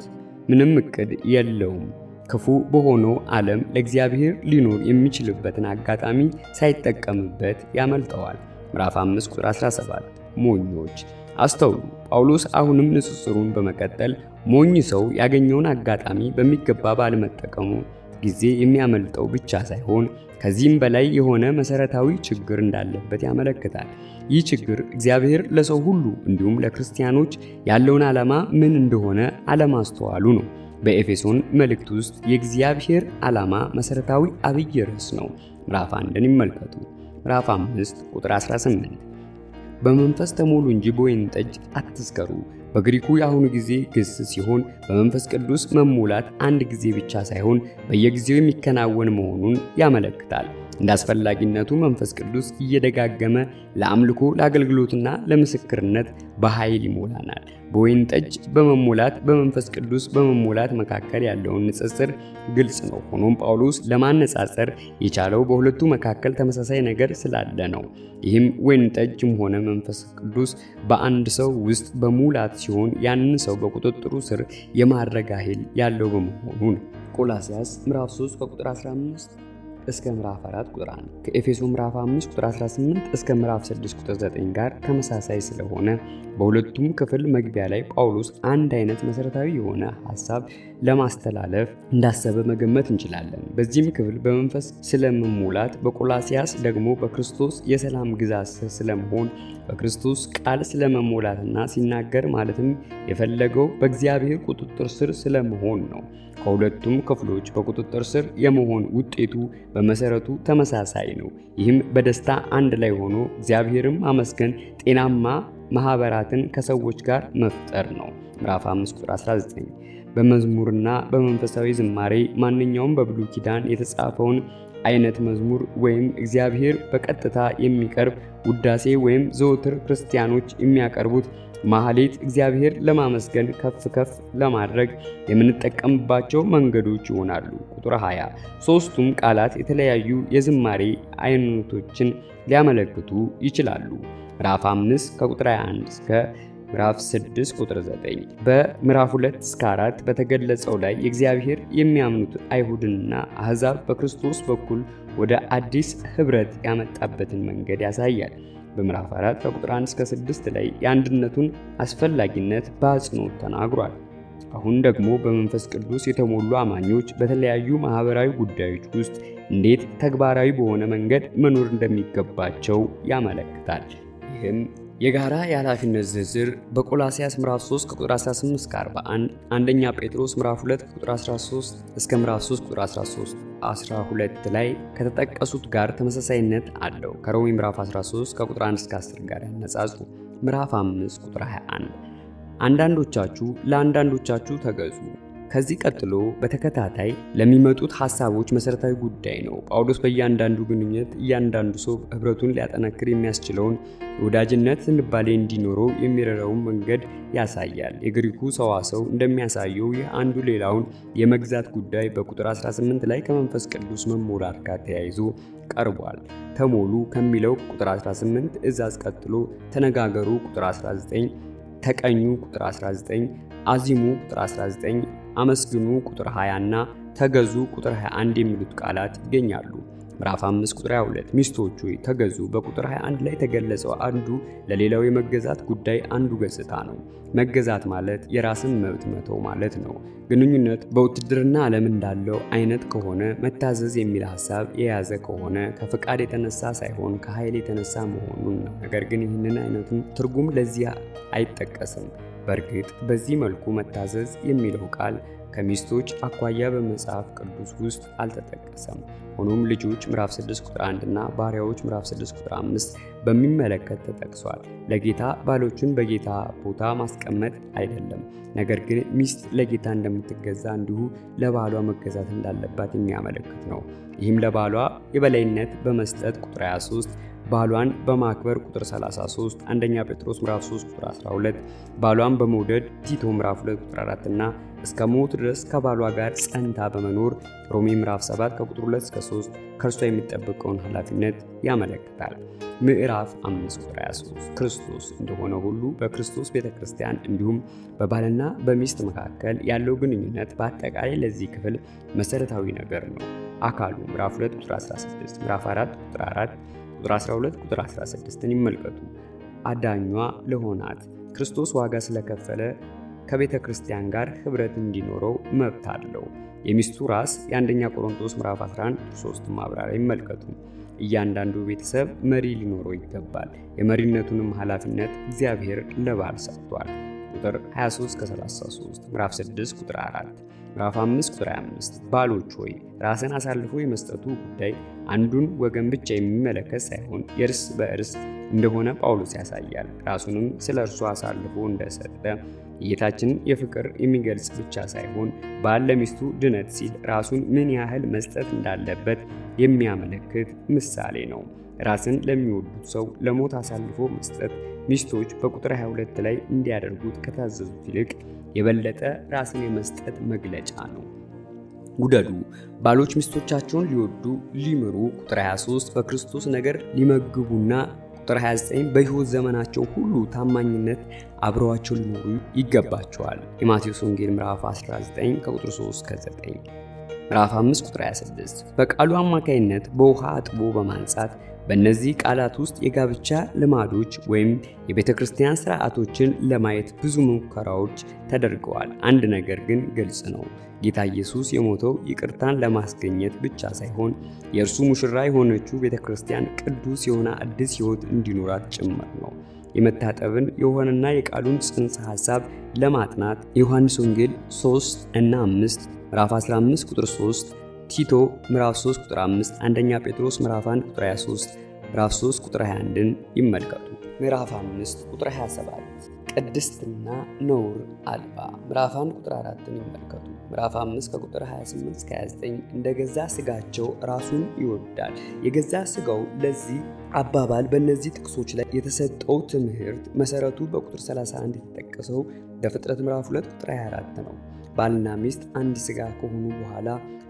ምንም እቅድ የለውም። ክፉ በሆነው ዓለም ለእግዚአብሔር ሊኖር የሚችልበትን አጋጣሚ ሳይጠቀምበት ያመልጠዋል። ምዕራፍ 5 ቁጥር 17 ሞኞች አስተውሉ። ጳውሎስ አሁንም ንጽጽሩን በመቀጠል ሞኝ ሰው ያገኘውን አጋጣሚ በሚገባ ባለመጠቀሙ ጊዜ የሚያመልጠው ብቻ ሳይሆን ከዚህም በላይ የሆነ መሰረታዊ ችግር እንዳለበት ያመለክታል። ይህ ችግር እግዚአብሔር ለሰው ሁሉ እንዲሁም ለክርስቲያኖች ያለውን ዓላማ ምን እንደሆነ አለማስተዋሉ ነው። በኤፌሶን መልእክት ውስጥ የእግዚአብሔር ዓላማ መሰረታዊ አብይ ርዕስ ነው። ምዕራፍ 1ን ይመልከቱ። ምዕራፍ 5 ቁጥር 18 በመንፈስ ተሞሉ እንጂ በወይን ጠጅ አትስከሩ። በግሪኩ የአሁኑ ጊዜ ግስ ሲሆን በመንፈስ ቅዱስ መሙላት አንድ ጊዜ ብቻ ሳይሆን በየጊዜው የሚከናወን መሆኑን ያመለክታል። እንደ አስፈላጊነቱ መንፈስ ቅዱስ እየደጋገመ ለአምልኮ፣ ለአገልግሎትና ለምስክርነት በኃይል ይሞላናል። በወይን ጠጅ በመሞላት በመንፈስ ቅዱስ በመሞላት መካከል ያለውን ንጽጽር ግልጽ ነው። ሆኖም ጳውሎስ ለማነጻጸር የቻለው በሁለቱ መካከል ተመሳሳይ ነገር ስላለ ነው። ይህም ወይን ጠጅም ሆነ መንፈስ ቅዱስ በአንድ ሰው ውስጥ በሙላት ሲሆን ያንን ሰው በቁጥጥሩ ስር የማድረግ ኃይል ያለው በመሆኑ ነው። ቆላስይስ ምዕራፍ 3 ከቁጥር 15 እስከ ምዕራፍ 4 ቁጥር 1 ከኤፌሶን ምዕራፍ 5 ቁጥር 18 እስከ ምዕራፍ 6 ቁጥር 9 ጋር ተመሳሳይ ስለሆነ በሁለቱም ክፍል መግቢያ ላይ ጳውሎስ አንድ አይነት መሰረታዊ የሆነ ሐሳብ ለማስተላለፍ እንዳሰበ መገመት እንችላለን። በዚህም ክፍል በመንፈስ ስለመሙላት፣ በቆላስይስ ደግሞ በክርስቶስ የሰላም ግዛት ስር ስለመሆን፣ በክርስቶስ ቃል ስለመሞላትና ሲናገር ማለትም የፈለገው በእግዚአብሔር ቁጥጥር ስር ስለመሆን ነው። ከሁለቱም ክፍሎች በቁጥጥር ስር የመሆን ውጤቱ በመሰረቱ ተመሳሳይ ነው። ይህም በደስታ አንድ ላይ ሆኖ እግዚአብሔርን ማመስገን፣ ጤናማ ማህበራትን ከሰዎች ጋር መፍጠር ነው። ምዕራፍ 5 ቁጥር 19 በመዝሙርና በመንፈሳዊ ዝማሬ ማንኛውም በብሉይ ኪዳን የተጻፈውን አይነት መዝሙር ወይም እግዚአብሔር በቀጥታ የሚቀርብ ውዳሴ ወይም ዘወትር ክርስቲያኖች የሚያቀርቡት ማህሌት እግዚአብሔር ለማመስገን ከፍ ለማድረግ የምንጠቀምባቸው መንገዶች ይሆናሉ። ቁጥር 20 ሦስቱም ቃላት የተለያዩ የዝማሬ አይነቶችን ሊያመለክቱ ይችላሉ። ምዕራፍ 5 ከቁጥር 21 እስከ ምዕራፍ 6 ቁጥር 9 በምዕራፍ 2 እስከ 4 በተገለጸው ላይ የእግዚአብሔር የሚያምኑት አይሁድና አሕዛብ በክርስቶስ በኩል ወደ አዲስ ህብረት ያመጣበትን መንገድ ያሳያል። በምዕራፍ 4 ከቁጥር 1 እስከ 6 ላይ የአንድነቱን አስፈላጊነት በአጽንኦት ተናግሯል። አሁን ደግሞ በመንፈስ ቅዱስ የተሞሉ አማኞች በተለያዩ ማህበራዊ ጉዳዮች ውስጥ እንዴት ተግባራዊ በሆነ መንገድ መኖር እንደሚገባቸው ያመለክታል። ይህም የጋራ የኃላፊነት ዝርዝር በቆላስይስ ምዕራፍ 3 ከቁጥር 18 እስከ 41፣ አንደኛ ጴጥሮስ ምዕራፍ 2 ከቁጥር 13 እስከ ምዕራፍ 3 ቁጥር 12 ላይ ከተጠቀሱት ጋር ተመሳሳይነት አለው። ከሮሜ ምዕራፍ 13 ከቁጥር 1 እስከ 10 ጋር ያነጻጽሩ። ምዕራፍ 5 ቁጥር 21 አንዳንዶቻችሁ ለአንዳንዶቻችሁ ተገዙ። ከዚህ ቀጥሎ በተከታታይ ለሚመጡት ሐሳቦች መሰረታዊ ጉዳይ ነው። ጳውሎስ በእያንዳንዱ ግንኙነት እያንዳንዱ ሰው ህብረቱን ሊያጠናክር የሚያስችለውን የወዳጅነት ዝንባሌ እንዲኖረው የሚረዳውን መንገድ ያሳያል። የግሪኩ ሰዋሰው እንደሚያሳየው ይህ አንዱ ሌላውን የመግዛት ጉዳይ በቁጥር 18 ላይ ከመንፈስ ቅዱስ መሞላት ጋር ተያይዞ ቀርቧል። ተሞሉ ከሚለው ቁጥር 18 ትእዛዝ ቀጥሎ ተነጋገሩ ቁጥር 19፣ ተቀኙ ቁጥር 19፣ አዚሙ ቁጥር 19፣ አመስግኑ ቁጥር 20 እና ተገዙ ቁጥር 21 የሚሉት ቃላት ይገኛሉ። ምዕራፍ 5 ቁጥር 22 ሚስቶች ሆይ ተገዙ በቁጥር 21 ላይ የተገለጸው አንዱ ለሌላው የመገዛት ጉዳይ አንዱ ገጽታ ነው። መገዛት ማለት የራስን መብት መተው ማለት ነው። ግንኙነት በውትድርና ዓለም እንዳለው አይነት ከሆነ መታዘዝ የሚል ሐሳብ የያዘ ከሆነ ከፍቃድ የተነሳ ሳይሆን ከኃይል የተነሳ መሆኑን ነው። ነገር ግን ይህንን አይነቱን ትርጉም ለዚህ አይጠቀስም። በእርግጥ በዚህ መልኩ መታዘዝ የሚለው ቃል ከሚስቶች አኳያ በመጽሐፍ ቅዱስ ውስጥ አልተጠቀሰም። ሆኖም ልጆች ምዕራፍ 6 ቁጥር 1 እና ባሪያዎች ምዕራፍ 6 ቁጥር 5 በሚመለከት ተጠቅሷል። ለጌታ ባሎቹን በጌታ ቦታ ማስቀመጥ አይደለም፣ ነገር ግን ሚስት ለጌታ እንደምትገዛ እንዲሁ ለባሏ መገዛት እንዳለባት የሚያመለክት ነው። ይህም ለባሏ የበላይነት በመስጠት ቁጥር 23፣ ባሏን በማክበር ቁጥር 33 አንደኛ ጴጥሮስ ምዕራፍ 3 ቁጥር 12፣ ባሏን በመውደድ ቲቶ ምዕራፍ 2 ቁጥር 4 እና እስከ ሞት ድረስ ከባሏ ጋር ጸንታ በመኖር ሮሜ ምዕራፍ 7 ከቁጥር 2 እስከ 3 ከእርሷ የሚጠበቀውን ኃላፊነት ያመለክታል። ምዕራፍ 5 ቁጥር 23 ክርስቶስ እንደሆነ ሁሉ በክርስቶስ ቤተክርስቲያን እንዲሁም በባልና በሚስት መካከል ያለው ግንኙነት በአጠቃላይ ለዚህ ክፍል መሰረታዊ ነገር ነው። አካሉ ምዕራፍ 2 ቁጥር 16፣ ምዕራፍ 4 ቁጥር 4 ቁጥር 12 ቁጥር 16ን ይመልከቱ። አዳኟ ለሆናት ክርስቶስ ዋጋ ስለከፈለ ከቤተ ክርስቲያን ጋር ህብረት እንዲኖረው መብት አለው። የሚስቱ ራስ የአንደኛ ቆሮንቶስ ምዕራፍ 11 3 ማብራሪያ ይመልከቱ። እያንዳንዱ ቤተሰብ መሪ ሊኖረው ይገባል። የመሪነቱንም ኃላፊነት እግዚአብሔር ለባል ሰጥቷል። ቁጥር 23 ከ33፣ ምዕራፍ 6 ቁጥር 4፣ ምዕራፍ 5 ቁጥር 25 ባሎች ሆይ ራስን አሳልፎ የመስጠቱ ጉዳይ አንዱን ወገን ብቻ የሚመለከት ሳይሆን የእርስ በእርስ እንደሆነ ጳውሎስ ያሳያል። ራሱንም ስለ እርሱ አሳልፎ እንደሰጠ የጌታችንን የፍቅር የሚገልጽ ብቻ ሳይሆን ባል ለሚስቱ ድነት ሲል ራሱን ምን ያህል መስጠት እንዳለበት የሚያመለክት ምሳሌ ነው። ራስን ለሚወዱት ሰው ለሞት አሳልፎ መስጠት ሚስቶች በቁጥር 22 ላይ እንዲያደርጉት ከታዘዙት ይልቅ የበለጠ ራስን የመስጠት መግለጫ ነው። ውደዱ። ባሎች ሚስቶቻቸውን ሊወዱ ሊምሩ ቁጥር 23 በክርስቶስ ነገር ሊመግቡና ቁጥር 29 በሕይወት ዘመናቸው ሁሉ ታማኝነት አብረዋቸው ሊኖሩ ይገባቸዋል። የማቴዎስ ወንጌል ምዕራፍ 19 ከቁጥር 3 እስከ 9፣ ምዕራፍ 5 ቁጥር 26 በቃሉ አማካይነት በውሃ አጥቦ በማንጻት በእነዚህ ቃላት ውስጥ የጋብቻ ልማዶች ወይም የቤተ ክርስቲያን ሥርዓቶችን ለማየት ብዙ ሙከራዎች ተደርገዋል። አንድ ነገር ግን ግልጽ ነው። ጌታ ኢየሱስ የሞተው ይቅርታን ለማስገኘት ብቻ ሳይሆን የእርሱ ሙሽራ የሆነችው ቤተ ክርስቲያን ቅዱስ የሆነ አዲስ ሕይወት እንዲኖራት ጭምር ነው። የመታጠብን የውሃንና የቃሉን ጽንሰ ሐሳብ ለማጥናት የዮሐንስ ወንጌል 3 እና 5፣ ምዕራፍ 15 ቁጥር 3፣ ቲቶ ምዕራፍ 3 ቁጥር 5፣ አንደኛ ጴጥሮስ ምዕራፍ 1 ቁጥር 23፣ ምዕራፍ 3 ቁጥር 21ን ይመልከቱ። ምዕራፍ 5 ቁጥር 27 ቅድስትና ነውር አልባ፣ ምዕራፍ 1 ቁጥር 4ን ይመልከቱ። ምዕራፍ 5 ከቁጥር 28 እስከ 29 እንደገዛ ስጋቸው ራሱን ይወዳል። የገዛ ስጋው ለዚህ አባባል በእነዚህ ጥቅሶች ላይ የተሰጠው ትምህርት መሰረቱ በቁጥር 31 የተጠቀሰው በፍጥረት ምዕራፍ 2 ቁጥር 24 ነው። ባልና ሚስት አንድ ስጋ ከሆኑ በኋላ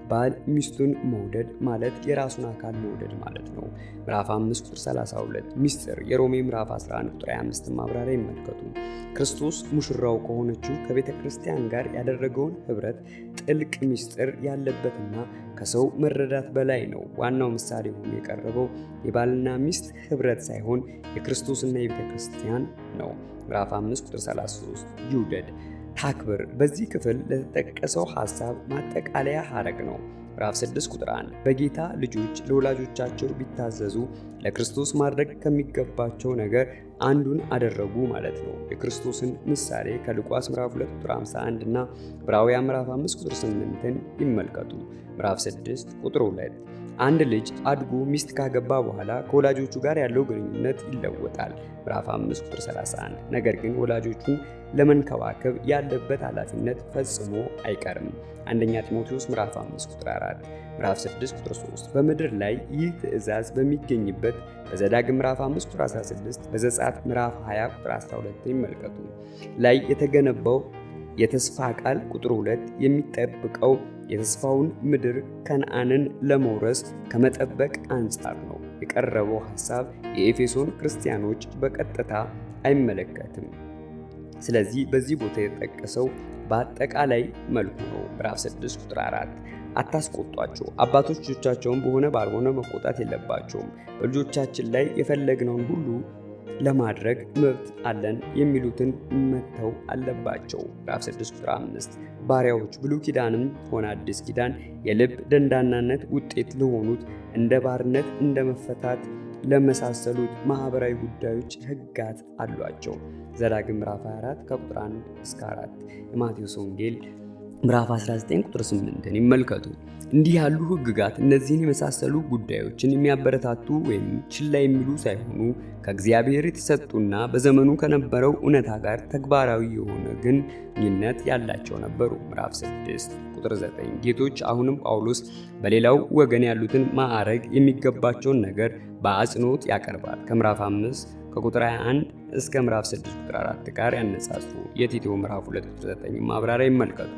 ባል ሚስቱን መውደድ ማለት የራሱን አካል መውደድ ማለት ነው። ምዕራፍ 5 ቁጥር 32 ሚስጥር የሮሜ ምዕራፍ 11 ቁጥር 25 ማብራሪያ ይመልከቱ። ክርስቶስ ሙሽራው ከሆነችው ከቤተ ክርስቲያን ጋር ያደረገውን ህብረት ጥልቅ ሚስጥር ያለበትና ከሰው መረዳት በላይ ነው። ዋናው ምሳሌ ሆኖ የቀረበው የባልና ሚስት ህብረት ሳይሆን የክርስቶስና የቤተ ክርስቲያን ነው። ምዕራፍ 5 ቁጥር 33 ይውደድ ታክብር በዚህ ክፍል ለተጠቀሰው ሐሳብ ማጠቃለያ ሐረግ ነው። ምዕራፍ 6 ቁጥር 1 በጌታ ልጆች ለወላጆቻቸው ቢታዘዙ ለክርስቶስ ማድረግ ከሚገባቸው ነገር አንዱን አደረጉ ማለት ነው። የክርስቶስን ምሳሌ ከሉቃስ ምዕራፍ 2 ቁጥር 51 እና ዕብራውያን ምዕራፍ 5 ቁጥር 8ን ይመልከቱ። ምዕራፍ 6 ቁጥር 2 አንድ ልጅ አድጎ ሚስት ካገባ በኋላ ከወላጆቹ ጋር ያለው ግንኙነት ይለወጣል። ምዕራፍ 5 ቁጥር 31 ነገር ግን ወላጆቹን ለመንከባከብ ያለበት ኃላፊነት ፈጽሞ አይቀርም። አንደኛ ጢሞቴዎስ ምዕራፍ 5 ቁጥር 4፣ ምዕራፍ 6 ቁጥር 3 በምድር ላይ ይህ ትእዛዝ በሚገኝበት በዘዳግም ምዕራፍ 5 ቁጥር 16፣ በዘጸአት ምዕራፍ 20 ቁጥር 12 ይመልከቱ። ላይ የተገነባው የተስፋ ቃል ቁጥር 2 የሚጠብቀው የተስፋውን ምድር ከነዓንን ለመውረስ ከመጠበቅ አንጻር ነው። የቀረበው ሐሳብ የኤፌሶን ክርስቲያኖች በቀጥታ አይመለከትም። ስለዚህ በዚህ ቦታ የተጠቀሰው በአጠቃላይ መልኩ ነው። ምዕራፍ 6 ቁጥር 4 አታስቆጧቸው፣ አባቶች ልጆቻቸውን በሆነ ባልሆነ መቆጣት የለባቸውም፣ በልጆቻችን ላይ የፈለግነውን ሁሉ ለማድረግ መብት አለን የሚሉትን መተው አለባቸው። ምዕራፍ 6 ቁጥር 5 ባሪያዎች ብሉይ ኪዳንም ሆነ አዲስ ኪዳን የልብ ደንዳናነት ውጤት ለሆኑት እንደ ባርነት፣ እንደ መፈታት ለመሳሰሉት ማህበራዊ ጉዳዮች ሕግጋት አሏቸው። ዘዳግም ምዕራፍ 24 ከቁጥር 1 እስከ 4፣ የማቴዎስ ወንጌል ምዕራፍ 19 ቁጥር 8ን ይመልከቱ። እንዲህ ያሉ ሕግጋት እነዚህን የመሳሰሉ ጉዳዮችን የሚያበረታቱ ወይም ችላ የሚሉ ሳይሆኑ ከእግዚአብሔር የተሰጡና በዘመኑ ከነበረው እውነታ ጋር ተግባራዊ የሆነ ግንኙነት ያላቸው ነበሩ። ምዕራፍ 6 ቁጥር 9 ጌቶች አሁንም ጳውሎስ በሌላው ወገን ያሉትን ማዕረግ የሚገባቸውን ነገር በአጽንኦት ያቀርባል። ከምዕራፍ 5 ከቁጥር 21 እስከ ምዕራፍ 6 ቁጥር 4 ጋር ያነጻጽሩ። የቲቶ ምዕራፍ 2 ቁጥር 9 ማብራሪያ ይመልከቱ።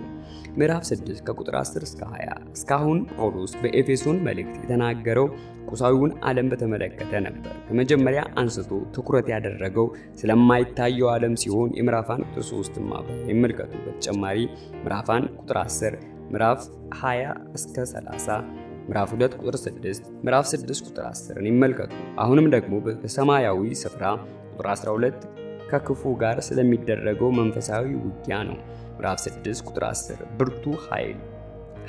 ምዕራፍ 6 ከቁጥር 10 እስከ 20 እስካሁን ጳውሎስ በኤፌሶን መልእክት የተናገረው ቁሳዊውን ዓለም በተመለከተ ነበር። ከመጀመሪያ አንስቶ ትኩረት ያደረገው ስለማይታየው ዓለም ሲሆን የምዕራፍ 1 ቁጥር 3 ማብራሪያ ይመልከቱ። በተጨማሪ ምዕራፍ 1 ቁጥር 10፣ ምዕራፍ 20 እስከ 30፣ ምዕራፍ 2 ቁጥር 6፣ ምዕራፍ 6 ቁጥር 10ን ይመልከቱ። አሁንም ደግሞ በሰማያዊ ስፍራ ቁጥር 12 ከክፉ ጋር ስለሚደረገው መንፈሳዊ ውጊያ ነው። ምዕራፍ 6 ቁጥር 10 ብርቱ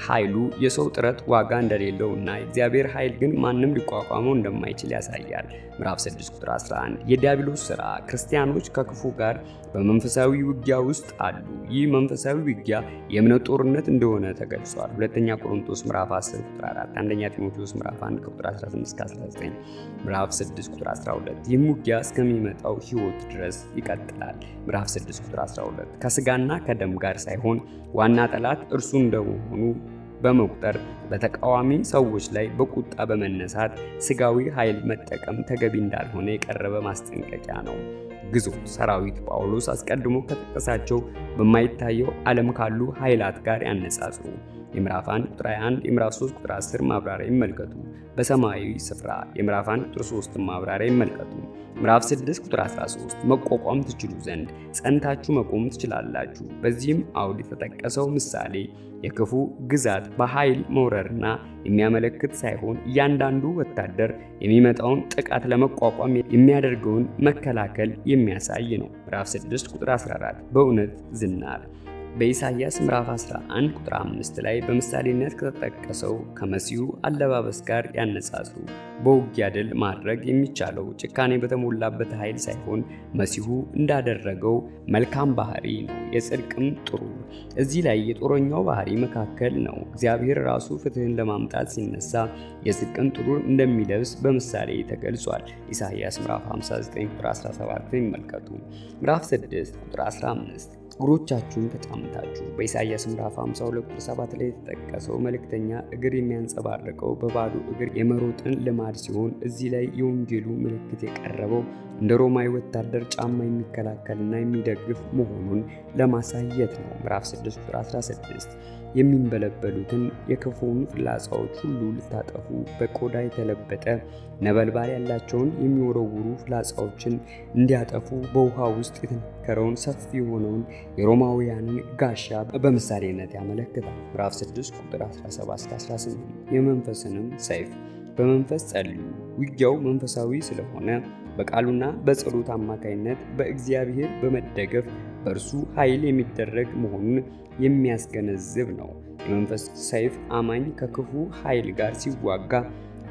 ኃይሉ የሰው ጥረት ዋጋ እንደሌለው እና የእግዚአብሔር ኃይል ግን ማንም ሊቋቋመው እንደማይችል ያሳያል። ምዕራፍ 6 ቁጥር 11 የዲያብሎስ ሥራ ክርስቲያኖች ከክፉ ጋር በመንፈሳዊ ውጊያ ውስጥ አሉ። ይህ መንፈሳዊ ውጊያ የእምነት ጦርነት እንደሆነ ተገልጿል። ሁለተኛ ቆሮንቶስ ምዕራፍ 10 ቁጥር 4፣ አንደኛ ጢሞቴዎስ ምዕራፍ 1 ቁጥር 18 እስከ 19፣ ምዕራፍ 6 ቁጥር 12 ይህም ውጊያ እስከሚመጣው ሕይወት ድረስ ይቀጥላል። ምዕራፍ 6 ቁጥር 12 ከስጋና ከደም ጋር ሳይሆን ዋና ጠላት እርሱ እንደመሆኑ በመቁጠር በተቃዋሚ ሰዎች ላይ በቁጣ በመነሳት ስጋዊ ኃይል መጠቀም ተገቢ እንዳልሆነ የቀረበ ማስጠንቀቂያ ነው። ግዙፍ ሰራዊት ጳውሎስ አስቀድሞ ከጠቀሳቸው በማይታየው ዓለም ካሉ ኃይላት ጋር ያነጻጽሩ። የምዕራፍ 1 ቁጥር 21፣ የምዕራፍ 3 ቁጥር 10 ማብራሪያ ይመልከቱ። በሰማያዊ ስፍራ የምዕራፍ 1 ቁጥር 3 ማብራሪያ ይመልከቱ። ምዕራፍ 6 ቁጥር 13 መቋቋም ትችሉ ዘንድ ጸንታችሁ መቆም ትችላላችሁ። በዚህም አውድ የተጠቀሰው ምሳሌ የክፉ ግዛት በኃይል መውረርና የሚያመለክት ሳይሆን እያንዳንዱ ወታደር የሚመጣውን ጥቃት ለመቋቋም የሚያደርገውን መከላከል የሚያሳይ ነው። ምዕራፍ 6 ቁጥር 14 በእውነት ዝናር በኢሳይያስ ምዕራፍ 11 ቁጥር 5 ላይ በምሳሌነት ከተጠቀሰው ከመሲሁ አለባበስ ጋር ያነጻጽሩ። በውጊያ ድል ማድረግ የሚቻለው ጭካኔ በተሞላበት ኃይል ሳይሆን መሲሁ እንዳደረገው መልካም ባህሪ ነው፣ የጽድቅም ጥሩር። እዚህ ላይ የጦረኛው ባህሪ መካከል ነው። እግዚአብሔር ራሱ ፍትህን ለማምጣት ሲነሳ የጽድቅን ጥሩር እንደሚለብስ በምሳሌ ተገልጿል። ኢሳይያስ ምዕራፍ 59 ቁጥር 17 ይመልከቱ። ምዕራፍ 6 ቁጥር 15 እግሮቻችሁን ተጫምታችሁ በኢሳይያስ ምዕራፍ 52 ቁጥር 7 ላይ የተጠቀሰው መልእክተኛ እግር የሚያንጸባርቀው በባዶ እግር የመሮጥን ልማድ ሲሆን እዚህ ላይ የወንጌሉ ምልክት የቀረበው እንደ ሮማዊ ወታደር ጫማ የሚከላከልና የሚደግፍ መሆኑን ለማሳየት ነው። ምዕራፍ 6 ቁጥር 16 የሚንበለበሉትን የክፉውን ፍላጻዎች ሁሉ ልታጠፉ በቆዳ የተለበጠ ነበልባል ያላቸውን የሚወረውሩ ፍላጻዎችን እንዲያጠፉ በውሃ ውስጥ የተነከረውን ሰፊ የሆነውን የሮማውያንን ጋሻ በምሳሌነት ያመለክታል። ምዕራፍ 6 ቁጥር 17-18 የመንፈስንም ሰይፍ በመንፈስ ጸልዩ። ውጊያው መንፈሳዊ ስለሆነ በቃሉና በጸሎት አማካይነት በእግዚአብሔር በመደገፍ በእርሱ ኃይል የሚደረግ መሆኑን የሚያስገነዝብ ነው። የመንፈስ ሰይፍ አማኝ ከክፉ ኃይል ጋር ሲዋጋ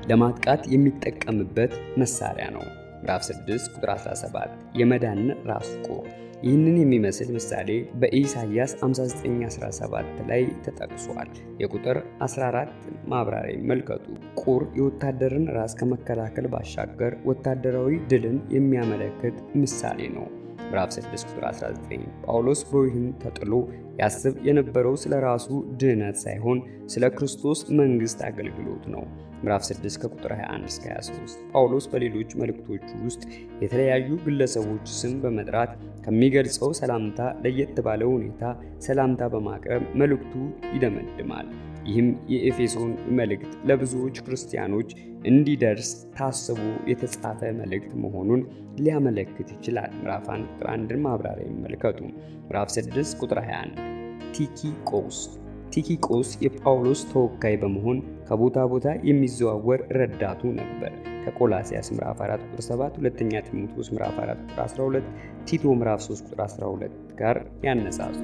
ለማጥቃት የሚጠቀምበት መሳሪያ ነው። ምዕራፍ 6 ቁጥር 17 የመዳን ራስ ቁር ይህንን የሚመስል ምሳሌ በኢሳይያስ 59:17 ላይ ተጠቅሷል። የቁጥር 14 ማብራሪያ ይመልከቱ። ቁር የወታደርን ራስ ከመከላከል ባሻገር ወታደራዊ ድልን የሚያመለክት ምሳሌ ነው። ምዕራፍ 6 ቁጥር 19 ጳውሎስ በወህኒ ተጥሎ ያስብ የነበረው ስለ ራሱ ድህነት ሳይሆን ስለ ክርስቶስ መንግሥት አገልግሎት ነው። ምዕራፍ 6 ከቁጥር 21 እስከ 23 ጳውሎስ በሌሎች መልእክቶቹ ውስጥ የተለያዩ ግለሰቦች ስም በመጥራት ከሚገልጸው ሰላምታ ለየት ባለ ሁኔታ ሰላምታ በማቅረብ መልእክቱ ይደመድማል። ይህም የኤፌሶን መልእክት ለብዙዎች ክርስቲያኖች እንዲደርስ ታስቦ የተጻፈ መልእክት መሆኑን ሊያመለክት ይችላል። ምዕራፍ 1 ቁጥር 1 ማብራሪያ ይመልከቱ። ምዕራፍ 6 ቁጥር 21 ቲኪቆስ የጳውሎስ ተወካይ በመሆን ከቦታ ቦታ የሚዘዋወር ረዳቱ ነበር። ከቆላስያስ ምዕራፍ 4 ቁጥር 7፣ ሁለተኛ ጢሞቴዎስ ምዕራፍ 4 ቁጥር 12፣ ቲቶ ምዕራፍ 3 ቁጥር 12 ጋር ያነጻጹ።